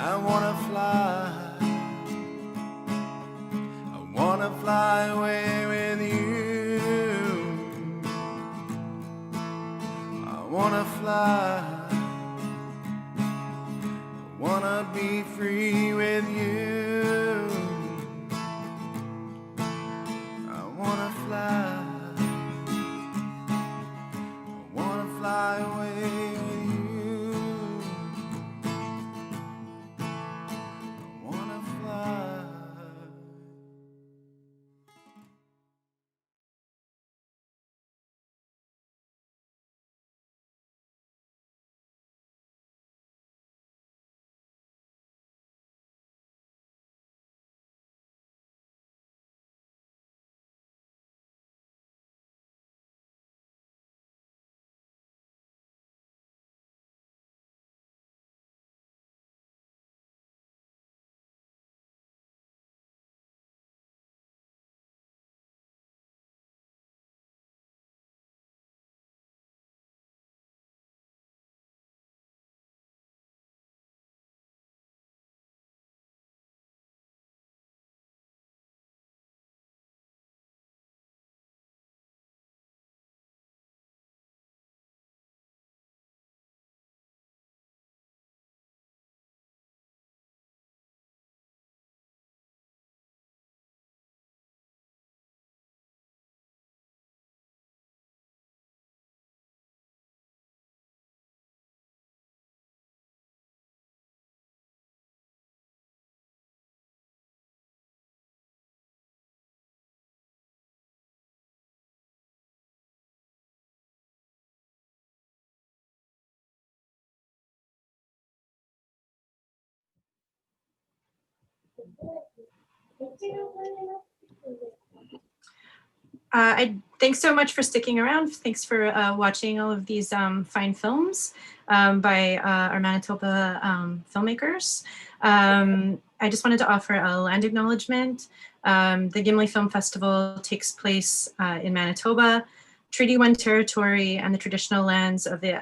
wanna fly away with you. I wanna fly, I wanna be free with you. I wanna fly away. Thanks so much for sticking around. Thanks for watching all of these fine films by our Manitoba filmmakers. I just wanted to offer a land acknowledgement. The Gimli Film Festival takes place in Manitoba, Treaty 1 territory, and the traditional lands of the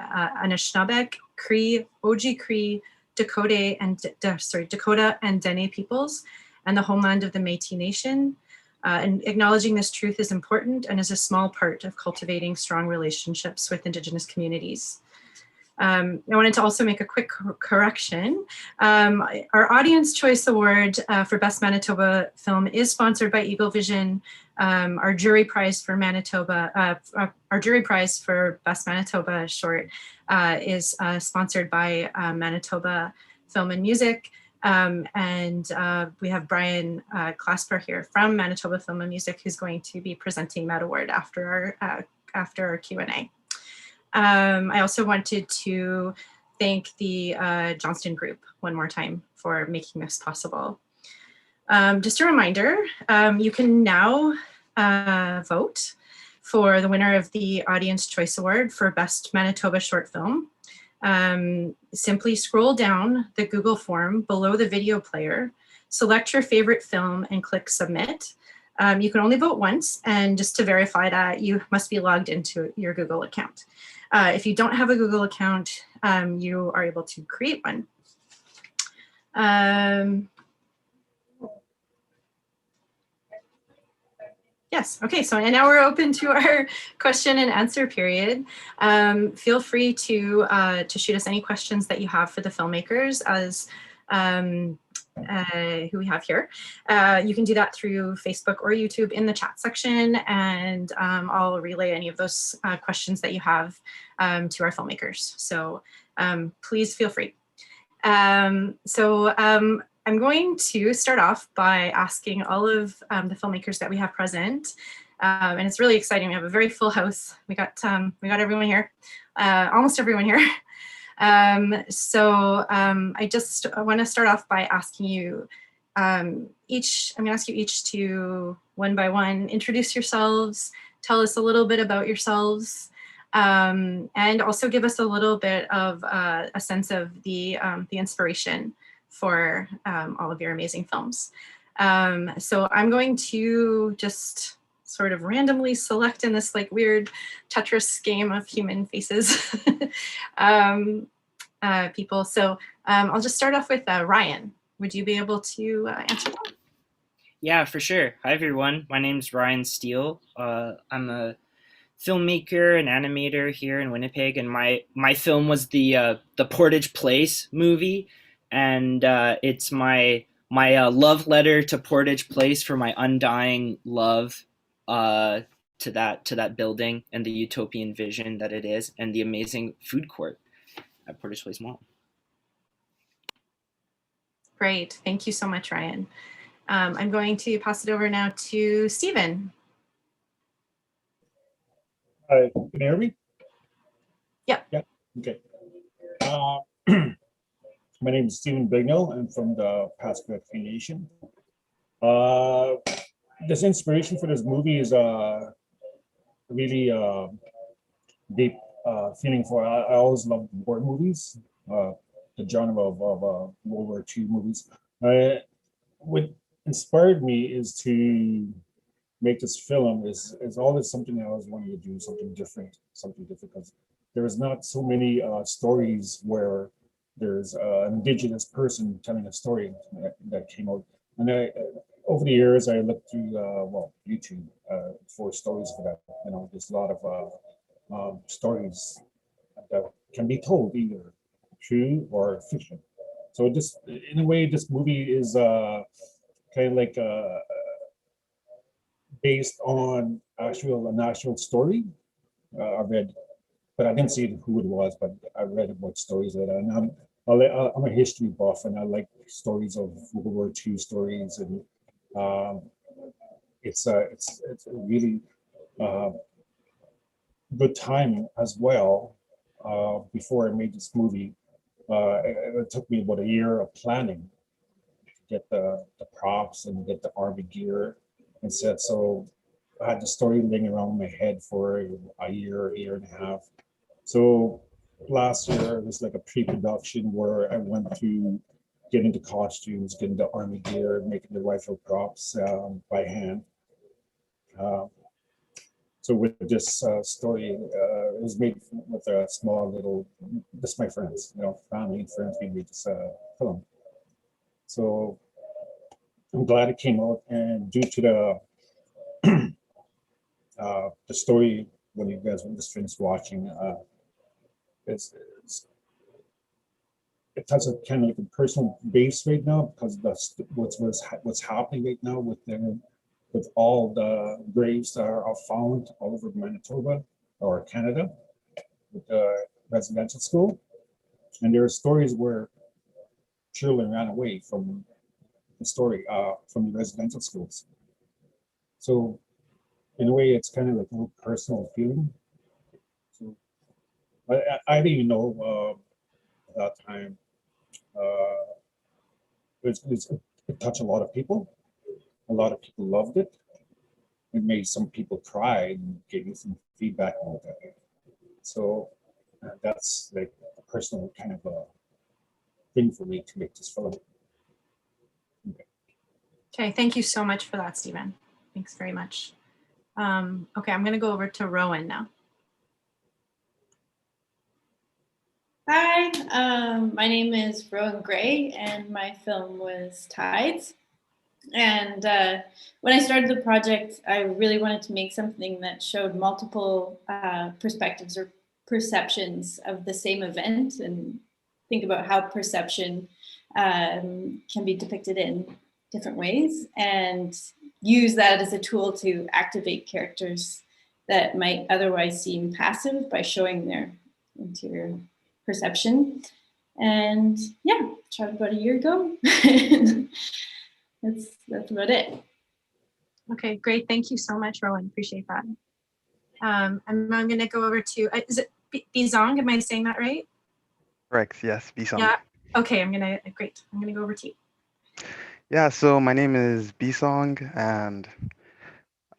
Anishinaabe, Cree, Oji-Cree, Dakota, and Dene peoples, and the homeland of the Métis Nation. And acknowledging this truth is important and is a small part of cultivating strong relationships with Indigenous communities. I wanted to also make a quick correction. Our Audience Choice Award for Best Manitoba Film is sponsored by Eagle Vision. Our jury prize for Manitoba, our jury prize for Best Manitoba Short is sponsored by Manitoba Film and Music. And we have Brian Clasper here from Manitoba Film and Music, who's going to be presenting that award after our Q&A. I also wanted to thank the Johnston Group one more time for making this possible. Just a reminder, you can now vote for the winner of the Audience Choice Award for Best Manitoba Short Film. Simply scroll down the Google form below the video player, select your favorite film and click submit. You can only vote once, and just to verify that, you must be logged into your Google account. If you don't have a Google account, you are able to create one. Yes, okay, so and now we're open to our question and answer period. Feel free to shoot us any questions that you have for the filmmakers as who we have here. You can do that through Facebook or YouTube in the chat section, and I'll relay any of those questions that you have to our filmmakers. So please feel free. I'm going to start off by asking all of the filmmakers that we have present, and it's really exciting. We have a very full house. We got everyone here, almost everyone here. I just want to start off by asking you each. I'm going to ask you each to one by one introduce yourselves, tell us a little bit about yourselves, and also give us a little bit of a sense of the inspiration for all of your amazing films. So I'm going to just sort of randomly select in this like weird Tetris game of human faces people. So I'll just start off with Ryan. Would you be able to answer that? Yeah, for sure. Hi, everyone. My name's Ryan Steele. I'm a filmmaker and animator here in Winnipeg, and my film was the Portage Place movie. And it's my love letter to Portage Place for my undying love to that building and the utopian vision that it is, and the amazing food court at Portage Place Mall. Great, thank you so much, Ryan. I'm going to pass it over now to Stephen. Can you hear me? Yeah. Yeah. Okay. My name is Stephen Bignell. I'm from the Pasquet Cree Nation. This inspiration for this movie is really deep feeling for. I always loved war movies, the genre of World War II movies. What inspired me is to make this film is always something I always wanted to do, something different, because there is not so many stories where there's an Indigenous person telling a story that came out. And over the years, I looked through YouTube for stories for that. You know, there's a lot of stories that can be told, either true or fiction. So this, in a way, this movie is kind of like based on an actual story. I read, but I didn't see who it was, but I read about stories that and I'm a history buff, and I like stories of World War II stories, and it's a really good timing as well. Before I made this movie, it took me about a year of planning get the props and get the Army gear and set. So I had the story laying around my head for a year and a half. So last year it was like a pre-production where I went to get into costumes, getting the Army gear, making the rifle props by hand. So with this story, it was made with a small little, just my friends, family and friends, we made this film. So I'm glad it came out, and due to the story, when you guys just finished watching, it has a kind of like a personal base right now because that's what's happening right now with all the graves that are found all over Manitoba or Canada with the residential school. And there are stories where children ran away from from the residential schools. So in a way, it's kind of like a little personal feeling. So I didn't even know at that time. It touched a lot of people. A lot of people loved it. It made some people cry and gave me some feedback about that. So that's like a personal kind of a thing for me to make this film. Okay, thank you so much for that, Stephen. Thanks very much. Okay, I'm gonna go over to Rowan now. Hi, my name is Rowan Gray, and my film was Tides. And when I started the project, I really wanted to make something that showed multiple perspectives or perceptions of the same event, and think about how perception can be depicted in different ways, and use that as a tool to activate characters that might otherwise seem passive by showing their interior perception. And yeah, tried about a year ago. That's about it. Okay, great. Thank you so much, Rowan. Appreciate that. And I'm going to go over to, is it Bizong? Am I saying that right? Correct, yes, Bisong. Yeah. Okay, great. I'm going to go over to you. Yeah, so my name is Bisong, and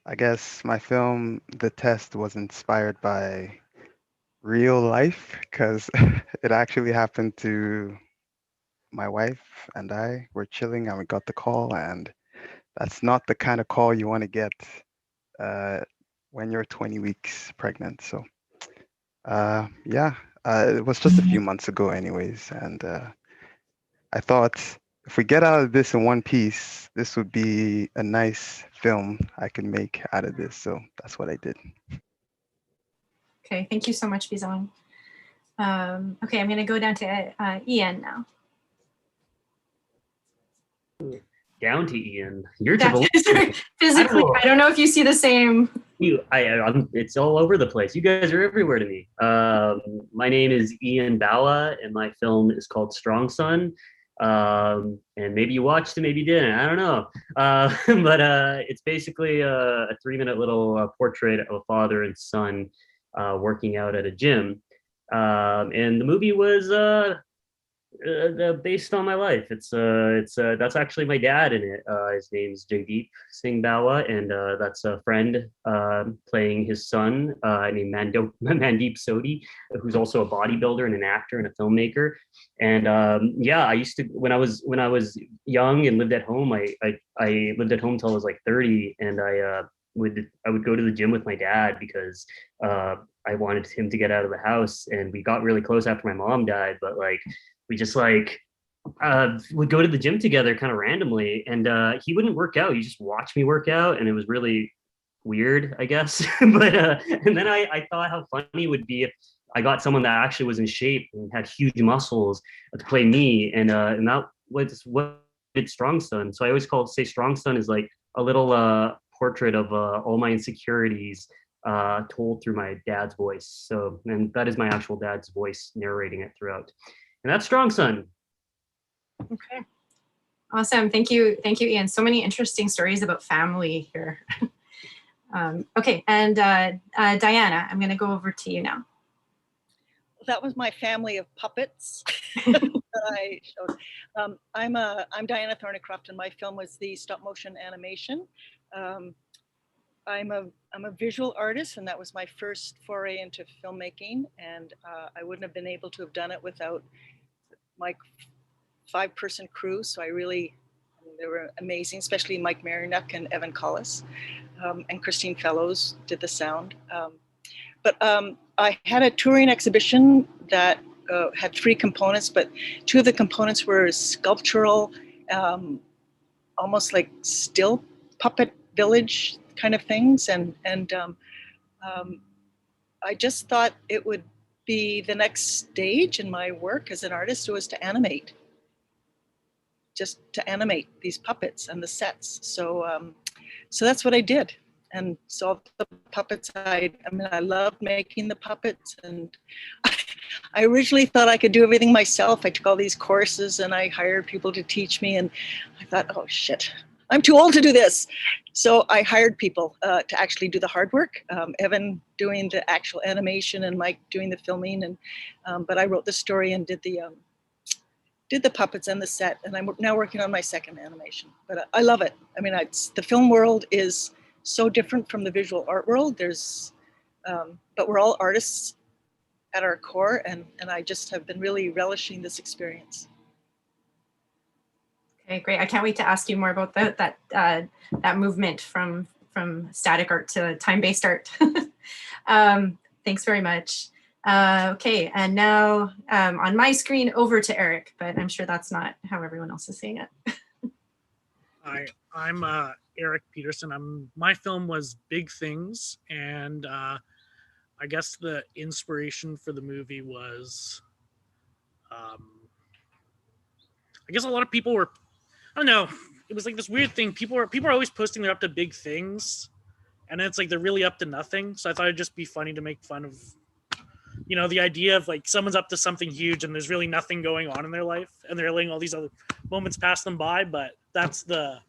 I guess my film, The Test, was inspired by real life because it actually happened to my wife and I were chilling and we got the call, and that's not the kind of call you want to get when you're 20 weeks pregnant. So it was just a few months ago anyways, and I thought if we get out of this in one piece, this would be a nice film I could make out of this. So that's what I did. Okay, thank you so much, Bizong. Okay, I'm going to go down to Ian now. Down to Ian. You're to the physically. I don't know if you see the same. It's all over the place. You guys are everywhere to me. My name is Ian Bawa, and my film is called Strong Son. And maybe you watched it, maybe you didn't. I don't know. But it's basically a 3-minute little portrait of a father and son working out at a gym. And the movie was based on my life. That's actually my dad in it. His name's Jagdeep Singh Bawa, and that's a friend playing his son named Mandeep Sodhi, who's also a bodybuilder and an actor and a filmmaker. And I used to when I was young and lived at home. I lived at home until I was like 30, and I would go to the gym with my dad because I wanted him to get out of the house, and we got really close after my mom died, but we just would go to the gym together kind of randomly, and he wouldn't work out. He just watched me work out, and it was really weird, I guess. But and then I thought how funny it would be if I got someone that actually was in shape and had huge muscles to play me, and that was what did Strong Son. So I always say Strong Son is like a little portrait of all my insecurities told through my dad's voice. So, and that is my actual dad's voice narrating it throughout. And that's Strong Son. Okay. Awesome. Thank you, Ian. So many interesting stories about family here. Okay, and Diana, I'm going to go over to you now. That was my family of puppets. I showed. I'm Diana Thorneycroft, and my film was the stop motion animation. I'm a visual artist, and that was my first foray into filmmaking. And I wouldn't have been able to have done it without my 5-person crew. So they were amazing, especially Mike Marinock and Evan Collis, and Christine Fellows did the sound. But I had a touring exhibition that had 3 components, but 2 of the components were sculptural, almost like still puppet village kind of things. And I just thought it would be the next stage in my work as an artist was to animate, just to animate these puppets and the sets. So that's what I did. And so all the puppets, I loved making the puppets, and I originally thought I could do everything myself. I took all these courses and I hired people to teach me, and I thought, oh shit, I'm too old to do this. So I hired people to actually do the hard work. Evan doing the actual animation and Mike doing the filming, and but I wrote the story and did the puppets and the set, and I'm now working on my second animation. But I love it. I mean, the film world is so different from the visual art world. But we're all artists at our core, and I just have been really relishing this experience. Okay, great. I can't wait to ask you more about that movement from static art to time-based art. Thanks very much. Okay, and now on my screen over to Eric, but I'm sure that's not how everyone else is seeing it. Hi, I'm Eric Peterson. My film was Big Things, and I guess the inspiration for the movie was, I guess a lot of people were, I don't know, it was like this weird thing. People are always posting they're up to big things, and it's like they're really up to nothing. So I thought it'd just be funny to make fun of, the idea of like someone's up to something huge and there's really nothing going on in their life, and they're letting all these other moments pass them by. But that's the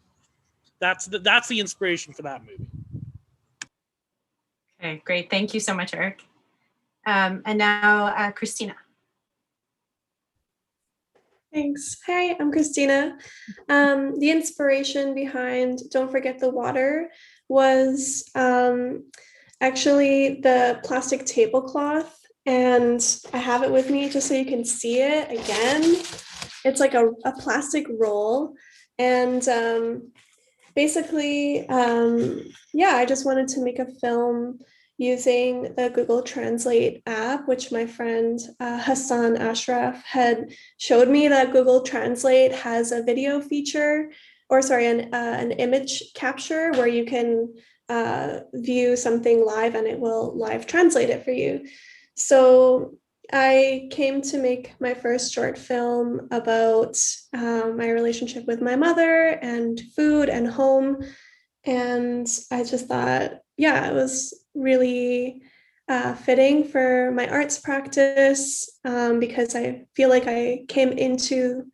inspiration for that movie. Okay, great. Thank you so much, Eric. And now Christina. Thanks. Hi, I'm Christina. The inspiration behind Don't Forget the Water was actually the plastic tablecloth, and I have it with me just so you can see it again. It's like a plastic roll, and basically, I just wanted to make a film using the Google Translate app, which my friend Hassan Ashraf had showed me that Google Translate has a video feature, an image capture where you can view something live and it will live translate it for you. So I came to make my first short film about my relationship with my mother and food and home. And I just thought, it was really fitting for my arts practice because I feel like I came into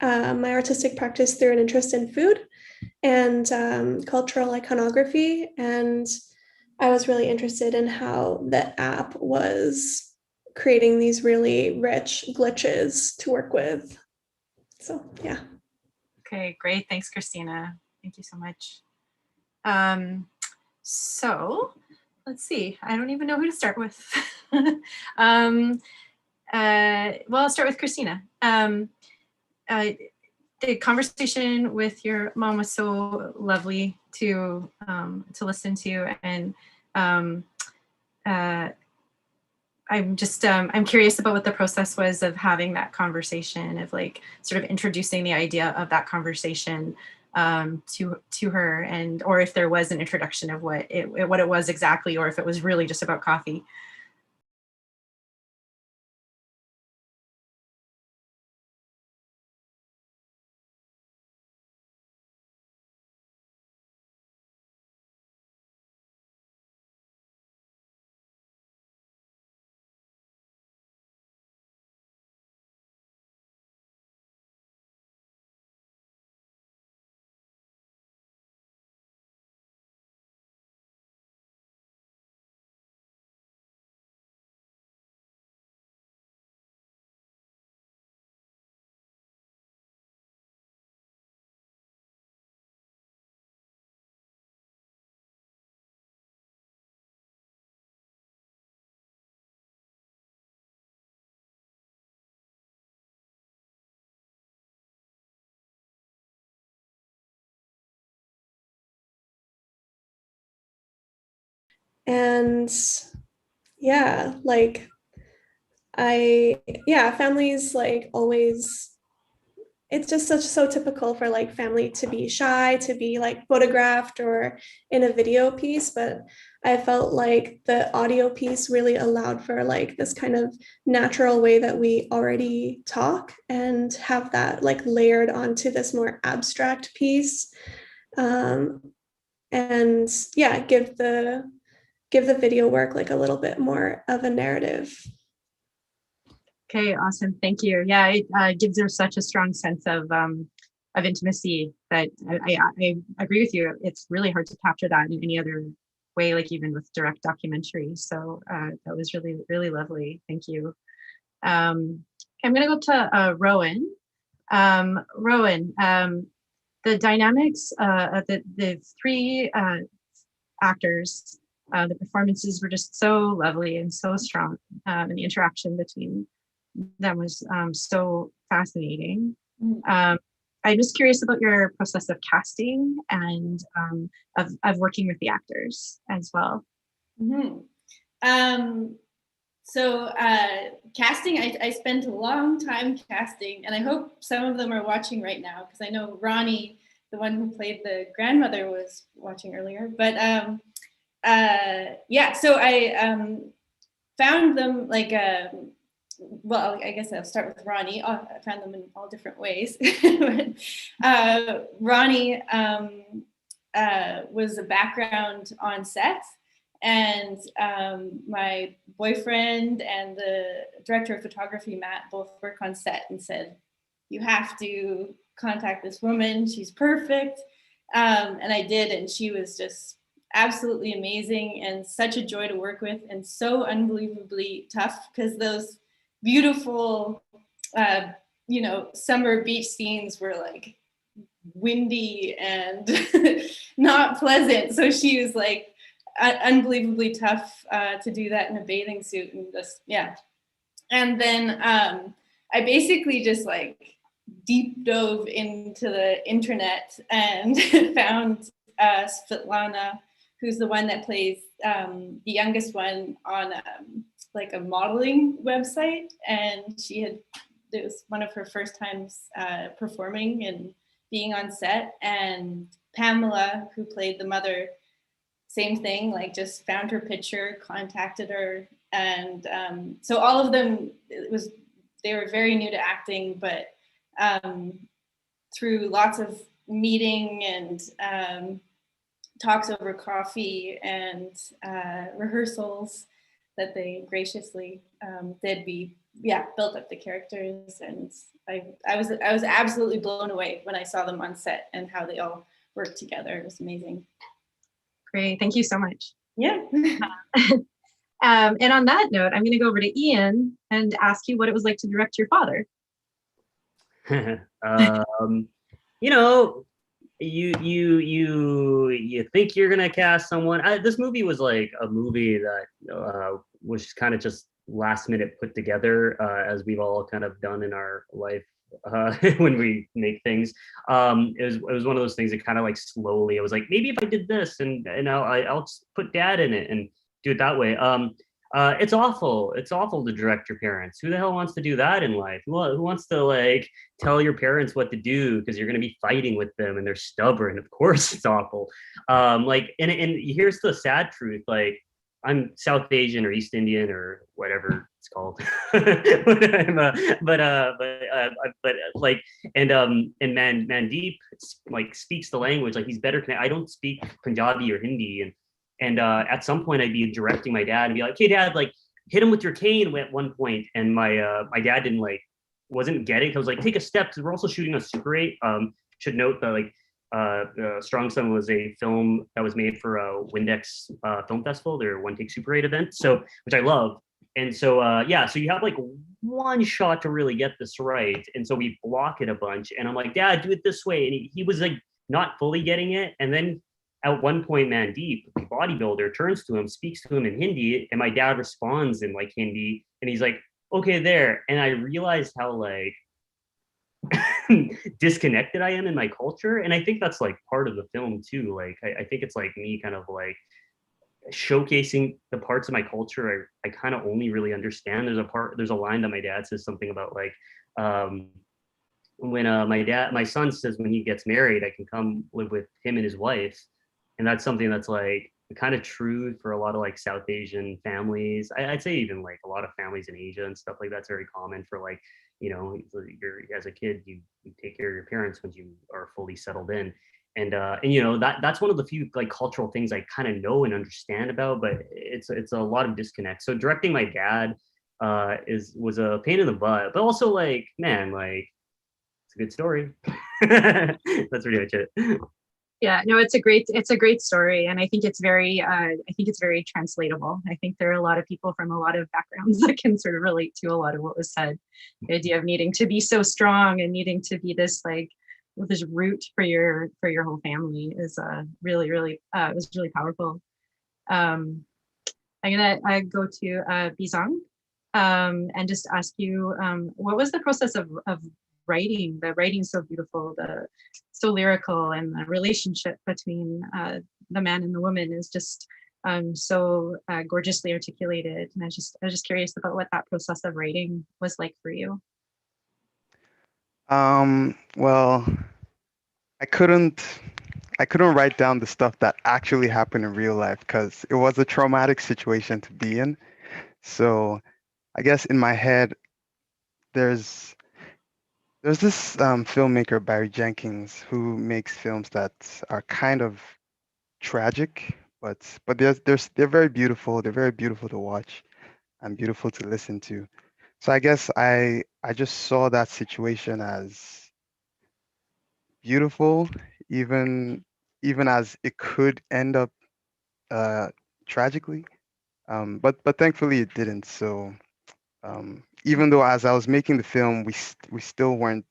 my artistic practice through an interest in food and cultural iconography. And I was really interested in how the app was creating these really rich glitches to work with. So, yeah. Okay, great. Thanks, Christina. Thank you so much. So let's see. I don't even know who to start with. Well, I'll start with Christina. The conversation with your mom was so lovely to listen to, and I'm curious about what the process was of having that conversation, of like sort of introducing the idea of that conversation to her, and or if there was an introduction of what it was exactly, or if it was really just about coffee. And yeah, like families like always, it's just so typical for like family to be shy, to be like photographed or in a video piece. But I felt like the audio piece really allowed for like this kind of natural way that we already talk and have that like layered onto this more abstract piece. And yeah, give the video work like a little bit more of a narrative. Okay, awesome. Thank you. Yeah, it gives her such a strong sense of intimacy that I agree with you. It's really hard to capture that in any other way, like even with direct documentary. So that was really, really lovely. Thank you. I'm going to go to Rowan. Rowan, the dynamics of the three actors, the performances were just so lovely and so strong, and the interaction between them was so fascinating. I'm just curious about your process of casting and of working with the actors as well. So casting, I spent a long time casting, and I hope some of them are watching right now, because I know Ronnie, the one who played the grandmother, was watching earlier. But yeah, so I found them like well, I guess I'll start with Ronnie. I found them in all different ways. Ronnie was a background on set, and my boyfriend and the director of photography, Matt, both work on set and said, you have to contact this woman. She's perfect. And I did, and she was just absolutely amazing and such a joy to work with, and so unbelievably tough, because those beautiful, summer beach scenes were like windy and not pleasant. So she was like unbelievably tough to do that in a bathing suit, and just, yeah. And then I basically just like deep dove into the internet and found Svetlana, who's the one that plays the youngest one on like a modeling website, and it was one of her first times performing and being on set. And Pamela, who played the mother, same thing, like just found her picture, contacted her. And so all of them, they were very new to acting, but through lots of meeting and talks over coffee and rehearsals that they graciously did, we built up the characters. And I was absolutely blown away when I saw them on set and how they all worked together. It was amazing. Great, thank you so much. Yeah. And on that note, I'm going to go over to Ian and ask you what it was like to direct your father. You think you're gonna cast someone. This movie was like a movie that was kind of just last minute put together, as we've all kind of done in our life when we make things. It was one of those things that kind of like slowly, I was like, maybe if I did this and I'll just put dad in it and do it that way. It's awful. It's awful to direct your parents. Who the hell wants to do that in life? Who wants to like tell your parents what to do because you're going to be fighting with them and they're stubborn? Of course, it's awful. And here's the sad truth. Like, I'm South Asian or East Indian or whatever it's called. Mandeep like speaks the language. Like, he's better. I don't speak Punjabi or Hindi, and at some point I'd be directing my dad and be like, "Okay, Dad, like hit him with your cane." At one point, and my dad wasn't getting. I was like, "Take a step," because we're also shooting a Super 8. Should note that Strong Son was a film that was made for a Windex Film Festival, their One Take Super 8 event. So, which I love. And so so you have like one shot to really get this right, and so we block it a bunch. And I'm like, "Dad, do it this way," and he was like not fully getting it, and then. At one point, Mandeep, the bodybuilder, turns to him, speaks to him in Hindi, and my dad responds in like Hindi, and he's like, "Okay, there." And I realized how like disconnected I am in my culture, and I think that's like part of the film too. Like, I think it's like me kind of like showcasing the parts of my culture I kind of only really understand. There's a line that my dad says something about like, when my son says when he gets married, I can come live with him and his wife. And that's something that's like kind of true for a lot of like South Asian families. I'd say even like a lot of families in Asia and stuff like that's very common for like, you're as a kid, you take care of your parents when you are fully settled in. And that's one of the few like cultural things I kind of know and understand about, but it's a lot of disconnect. So directing my dad was a pain in the butt, but also like, man, like it's a good story. That's pretty much it. Yeah, no, it's a great story, and I think it's very translatable. I think there are a lot of people from a lot of backgrounds that can sort of relate to a lot of what was said. The idea of needing to be so strong and needing to be this like this root for your whole family is really was really powerful. I'm gonna go to Bizong and just ask you what was the process of writing? The writing so beautiful, so lyrical, and the relationship between the man and the woman is just so gorgeously articulated. And I was just curious about what that process of writing was like for you. Well, I couldn't write down the stuff that actually happened in real life because it was a traumatic situation to be in. So I guess in my head, there's this filmmaker, Barry Jenkins, who makes films that are kind of tragic, but they're very beautiful. They're very beautiful to watch and beautiful to listen to. So I guess I just saw that situation as beautiful, even as it could end up tragically. But thankfully it didn't. So even though as I was making the film, we still weren't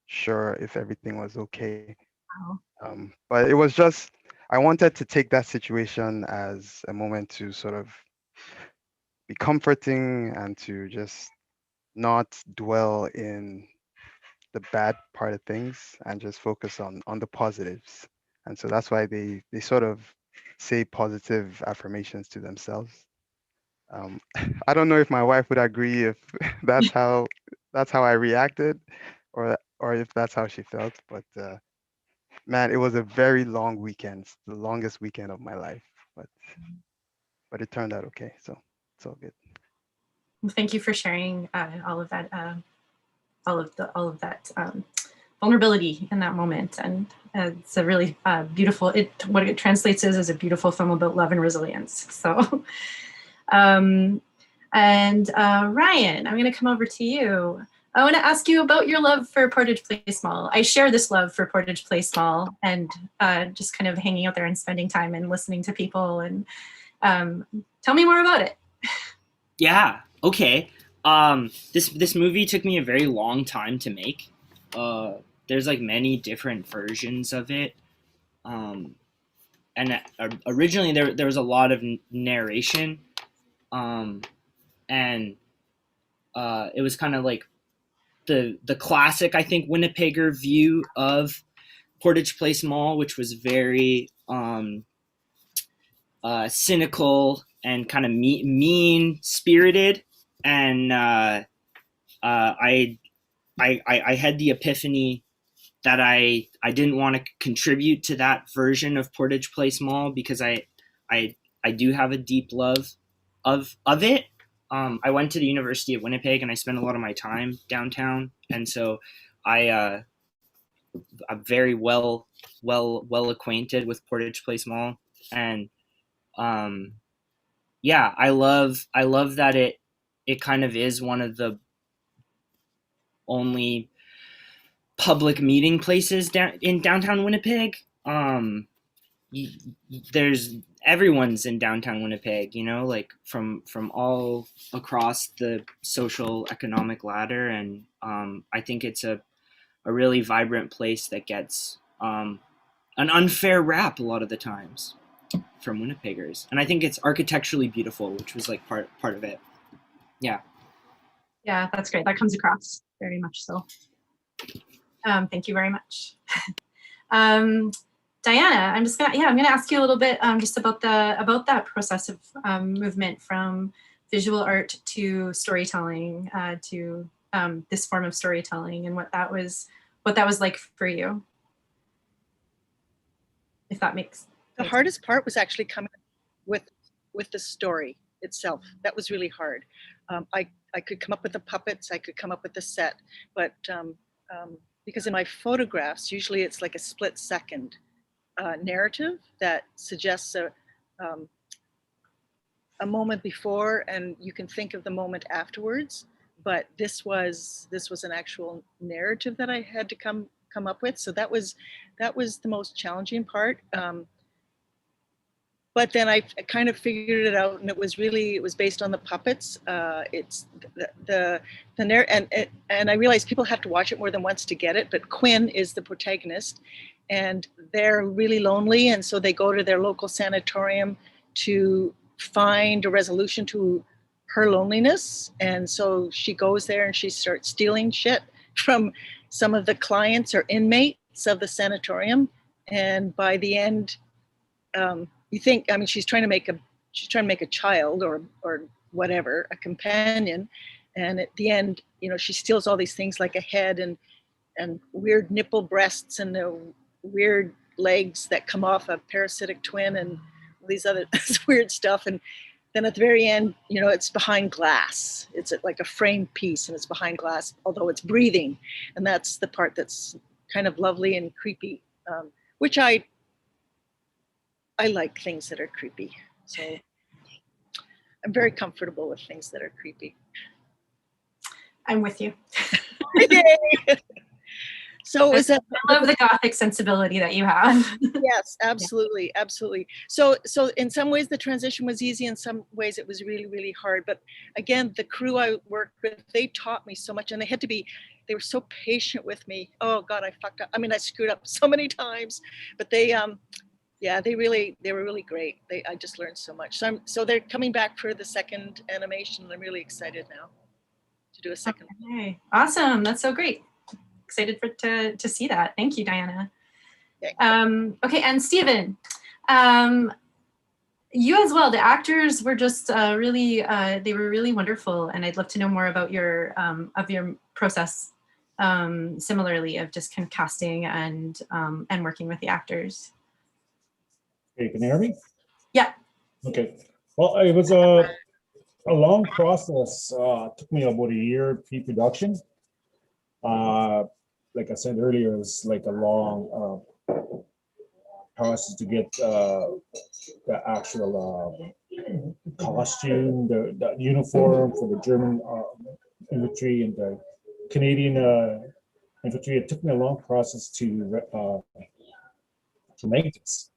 sure if everything was okay. Wow. But it was just I wanted to take that situation as a moment to sort of be comforting and to just not dwell in the bad part of things and just focus on the positives. And so that's why they sort of say positive affirmations to themselves. I don't know if my wife would agree if that's how I reacted, or if that's how she felt. But man, it was a very long weekend, the longest weekend of my life. But it turned out okay, so it's all good. Well, thank you for sharing all of that, vulnerability in that moment, and it's a really beautiful. What it translates is a beautiful film about love and resilience. So. And Ryan, I'm going to come over to you. I want to ask you about your love for Portage Place Mall. I share this love for Portage Place Mall and just kind of hanging out there and spending time and listening to people. And tell me more about it. Yeah. Okay. This movie took me a very long time to make. There's like many different versions of it. And originally there was a lot of narration. And it was kind of like the classic, I think, Winnipegger view of Portage Place Mall, which was very cynical and kind of mean spirited. And I had the epiphany that I didn't want to contribute to that version of Portage Place Mall because I do have a deep love of it. I went to the University of Winnipeg and I spent a lot of my time downtown, and so I'm very well acquainted with Portage Place Mall, and yeah, I love that it kind of is one of the only public meeting places in downtown Winnipeg. There's everyone's in downtown Winnipeg, like from all across the social economic ladder, and I think it's a really vibrant place that gets an unfair rap a lot of the times from Winnipeggers, and I think it's architecturally beautiful, which was like part of it. Yeah That's great. That comes across very much so. Thank you very much. Diana, I'm gonna ask you a little bit just about that process of movement from visual art to storytelling, to this form of storytelling, and what that was like for you. If that makes the hardest part was actually coming with the story itself. That was really hard. I could come up with the puppets, I could come up with the set, but because in my photographs, usually it's like a split second narrative that suggests a moment before, and you can think of the moment afterwards. But this was an actual narrative that I had to come up with. So that was the most challenging part. But then I kind of figured it out, and it was based on the puppets. It's the and I realized people have to watch it more than once to get it. But Quinn is the protagonist, and they're really lonely, and so they go to their local sanatorium to find a resolution to her loneliness. And so she goes there and she starts stealing shit from some of the clients or inmates of the sanatorium. And by the end, you think, I mean, she's trying to make a child or whatever, a companion. And at the end, you know, she steals all these things like a head and weird nipple breasts and the weird legs that come off a parasitic twin and these other weird stuff. And then at the very end, you know, it's behind glass. It's like a framed piece and it's behind glass, although it's breathing. And that's the part that's kind of lovely and creepy, which I like things that are creepy. So I'm very comfortable with things that are creepy. I'm with you. Yay! So is that? I love the Gothic sensibility that you have. Yes, absolutely, absolutely. So in some ways the transition was easy. In some ways it was really, really hard. But again, the crew I worked with, they taught me so much, and they were so patient with me. Oh God, I fucked up. I mean, I screwed up so many times, but they were really great. I just learned so much. So they're coming back for the second animation, and I'm really excited now to do a second. Okay. Awesome. That's so great. Excited to see that. Thank you, Diana. Okay, and Stephen, you as well. The actors were just really wonderful, and I'd love to know more about your process. Similarly, of just kind of casting and working with the actors. Hey, can you hear me? Yeah. Okay. Well, it was a long process. Took me about a year pre-production. Like I said earlier, it was like a long process to get the actual costume, the uniform for the German infantry and the Canadian infantry. It took me a long process to make this,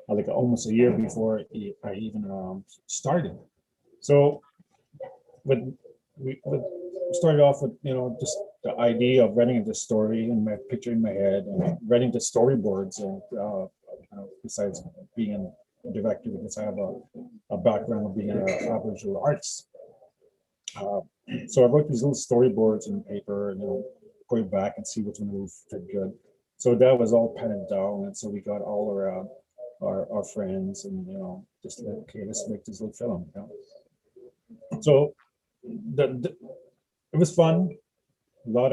like almost a year before I even started. So we started off with, you know, just the idea of writing the story and my picture in my head and writing the storyboards. And besides being a director, because I have a background of being an Aboriginal artist. So I wrote these little storyboards in paper and, you know, going back and see which one would fit good. So that was all penned down, and so we got all our friends and, you know, just like, okay, let's make this little film. You know? So it was fun. A lot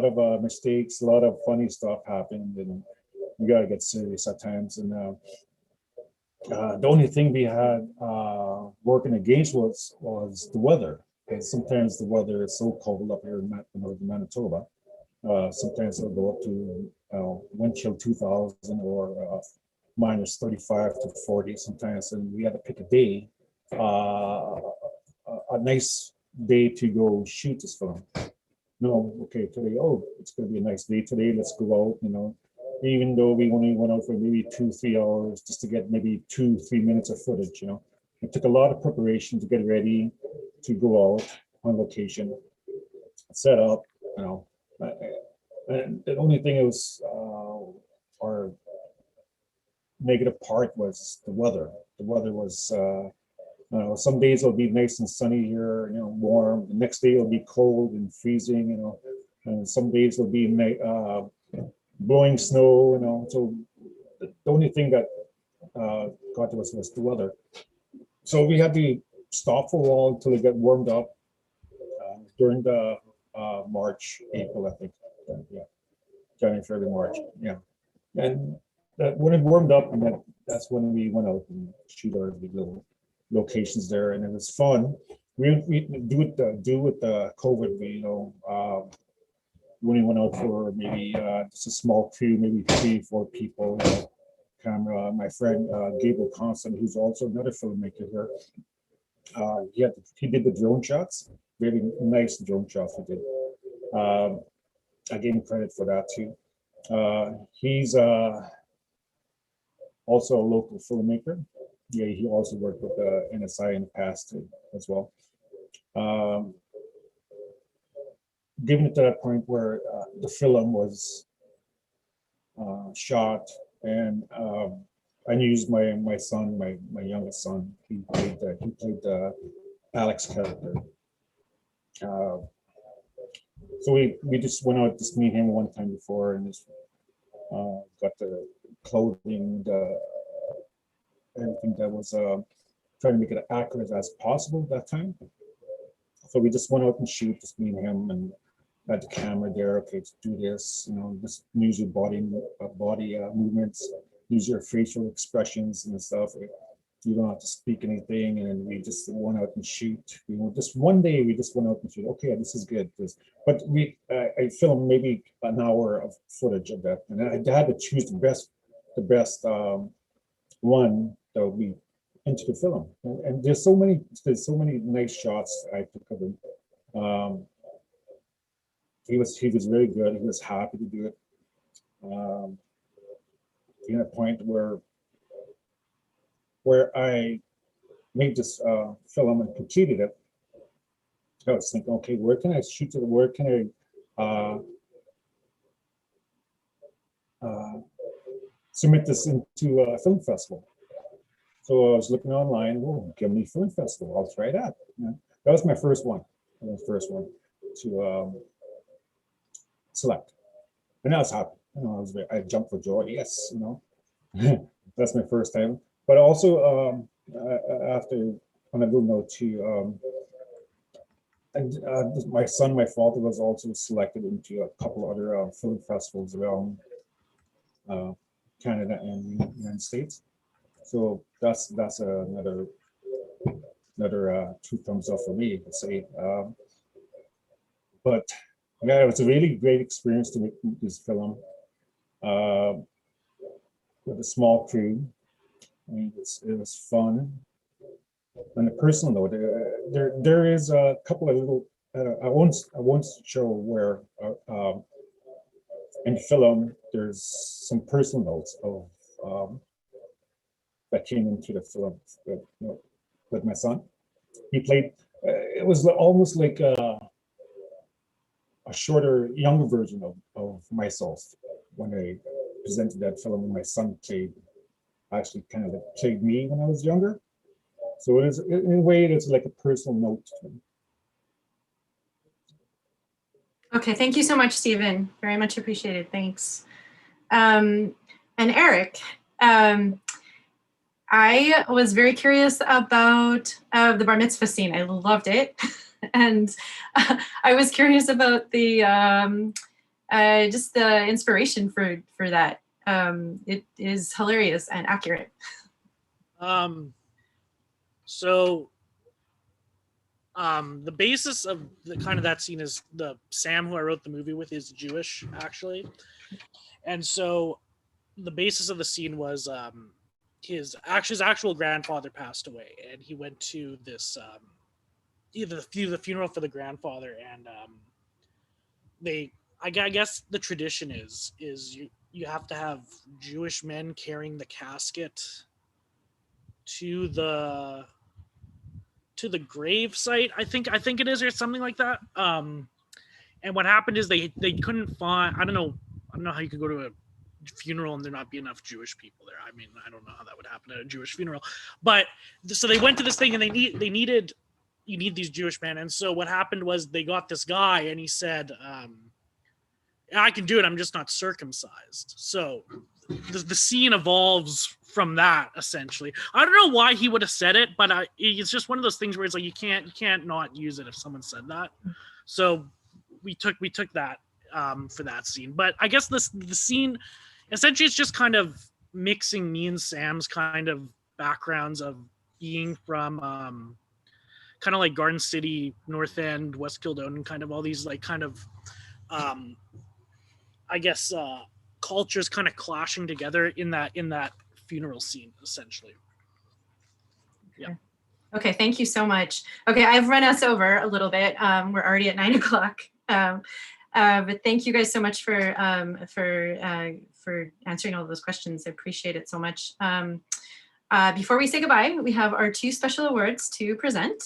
of mistakes, a lot of funny stuff happened, and you gotta get serious at times. And the only thing we had working against was the weather. And sometimes the weather is so cold up here in northern Manitoba. Sometimes it'll go up to wind chill 2000 or minus 35 to 40 sometimes. And we had to pick a day, a nice day to go shoot this film. No, okay, today, oh, it's going to be a nice day today. Let's go out, you know. Even though we only went out for maybe 2-3 hours just to get maybe 2-3 minutes of footage, you know. It took a lot of preparation to get ready to go out on location, set up, you know. And the only thing was our negative part was the weather. The weather was, some days it'll be nice and sunny here, you know, warm. The next day it'll be cold and freezing, you know. And some days it'll be blowing snow, you know. So the only thing that got to us was the weather. So we had to stop for a while until it got warmed up during the March, April, I think. Yeah, January, February, March. Yeah, and when it warmed up, and that's when we went out and shoot our little locations there, and it was fun. We do with the COVID, when we went out for maybe just a small crew, maybe 3-4 people. Camera, my friend Gabriel Constant, who's also another filmmaker here. He did the drone shots, really nice drone shots he did. I gave him credit for that too. He's also a local filmmaker. Yeah, he also worked with NSI in the past too, as well. Given it to that point where the film was shot, and I used my son, my youngest son. He played Alex character. So we just went out to meet him one time before, and just got the clothing, everything that was trying to make it accurate as possible at that time. So we just went out and shoot, just me and him, and had the camera there. Okay, let's do this. Just use your body movements, use your facial expressions and stuff. You don't have to speak anything, and we just went out and shoot. Just one day we just went out and shoot. Okay, this is good. But I filmed maybe an hour of footage of that, and I had to choose the best one that would be into the film. And there's so many nice shots I took of him. He was very good. He was happy to do it. In a point where I made this film and completed it, I was thinking, okay, where can I shoot it? Where can I submit this into a film festival? So I was looking online. Oh, Gimli Film Festival. I'll try that. That was my first one. That was the first one to select, and I was happy. I jumped for joy. Yes, that's my first time. But also after, on a little note too, my son, my father was also selected into a couple other film festivals around Canada and the United States. So that's another 2 thumbs up for me, to say. But yeah, it was a really great experience to make this film with a small crew. I mean, it was fun. On a personal note, there is a couple of little. I won't show where in the film there's some personal notes of that came into the film with my son. He played. It was almost like a shorter, younger version of myself when I presented that film. And my son actually kind of played me when I was younger. So it is, in a way, it's like a personal note to me. Okay, thank you so much, Stephen. Very much appreciated. Thanks. And Eric, I was very curious about the bar mitzvah scene. I loved it. And I was curious about the just the inspiration for that. It is hilarious and accurate. So the basis of the kind of that scene is Sam, who I wrote the movie with, is Jewish, actually. And so the basis of the scene was his actual grandfather passed away, and he went to this either the funeral for the grandfather, and I guess the tradition is you have to have Jewish men carrying the casket to the grave site. I think it is, or something like that. And what happened is they couldn't find. I don't know how you could go to a funeral and there not be enough Jewish people there. I mean, I don't know how that would happen at a Jewish funeral. But so they went to this thing, and you need these Jewish men. And so what happened was they got this guy, and he said, I can do it, I'm just not circumcised. So the scene evolves from that essentially. I don't know why he would have said it, but it's just one of those things where it's like you can't not use it if someone said that. So we took that for that scene. But I guess the scene essentially it's just kind of mixing me and Sam's kind of backgrounds of being from kind of like Garden City, North End, West Kildonan, kind of all these like kind of I guess cultures kind of clashing together in that funeral scene essentially. Yeah. Okay, thank you so much. Okay, I've run us over a little bit. We're already at 9 o'clock. But thank you guys so much for answering all those questions. I appreciate it so much. Before we say goodbye, we have our 2 special awards to present.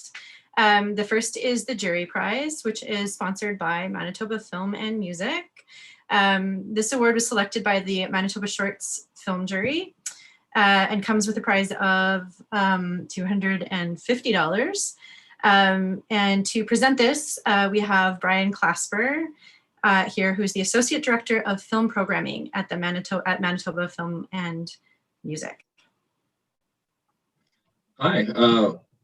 The first is the Jury Prize, which is sponsored by Manitoba Film and Music. This award was selected by the Manitoba Shorts Film Jury and comes with a prize of $250. And to present this, we have Brian Clasper here, who's the Associate Director of Film Programming at Manitoba Film and Music. Hi,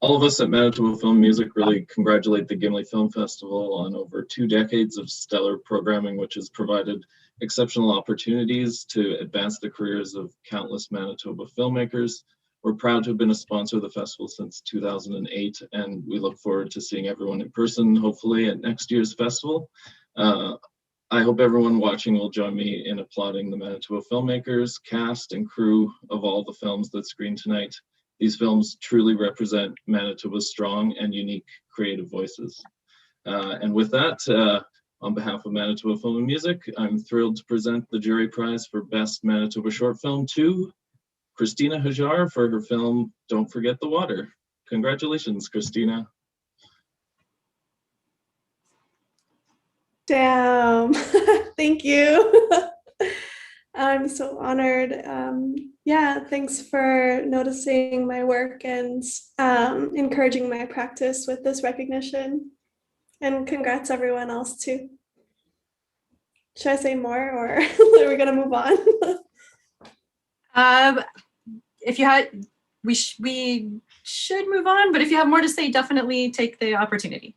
all of us at Manitoba Film Music really congratulate the Gimli Film Festival on over 2 decades of stellar programming, which has provided exceptional opportunities to advance the careers of countless Manitoba filmmakers. We're proud to have been a sponsor of the festival since 2008, and we look forward to seeing everyone in person, hopefully, at next year's festival. I hope everyone watching will join me in applauding the Manitoba filmmakers, cast, and crew of all the films that screen tonight. These films truly represent Manitoba's strong and unique creative voices. And with that, on behalf of Manitoba Film and Music, I'm thrilled to present the Jury Prize for Best Manitoba Short Film to Christina Hajjar for her film Don't Forget the Water. Congratulations, Christina. Damn, thank you. I'm so honored. Yeah, thanks for noticing my work and encouraging my practice with this recognition. And congrats everyone else too. Should I say more or are we gonna move on? If you had, we should move on, but if you have more to say, definitely take the opportunity.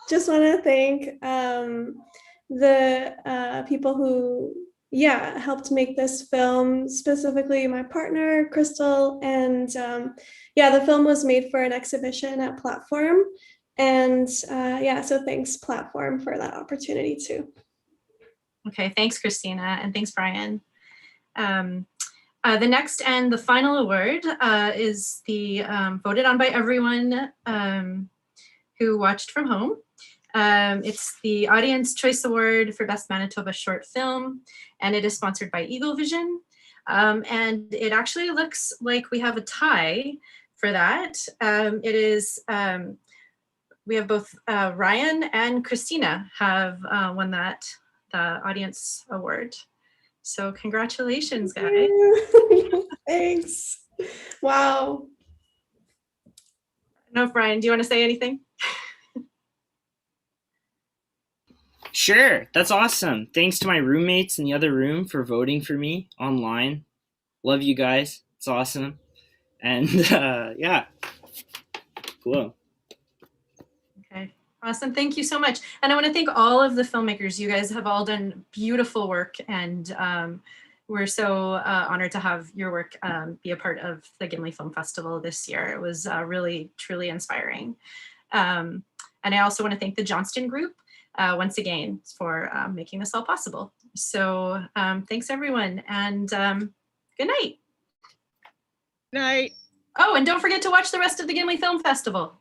Just want to thank the people who helped make this film, specifically my partner Crystal, and the film was made for an exhibition at Platform, and so thanks Platform for that opportunity too. Okay, thanks Christina, and thanks Brian. The next and the final award is the voted on by everyone who watched from home. It's the Audience Choice Award for Best Manitoba Short Film, and it is sponsored by Eagle Vision. And it actually looks like we have a tie for that. It is, we have both Ryan and Christina have won the Audience Award. So congratulations, guys. Thanks. Wow. I don't know if Brian, do you want to say anything? Sure, that's awesome. Thanks to my roommates in the other room for voting for me online. Love you guys. It's awesome. And cool. Okay, awesome. Thank you so much. And I want to thank all of the filmmakers. You guys have all done beautiful work, and we're so honored to have your work be a part of the Gimli Film Festival this year. It was really, truly inspiring. And I also want to thank the Johnston Group once again for making this all possible. So thanks everyone, and good night. Night. Oh, and don't forget to watch the rest of the Gimli Film Festival.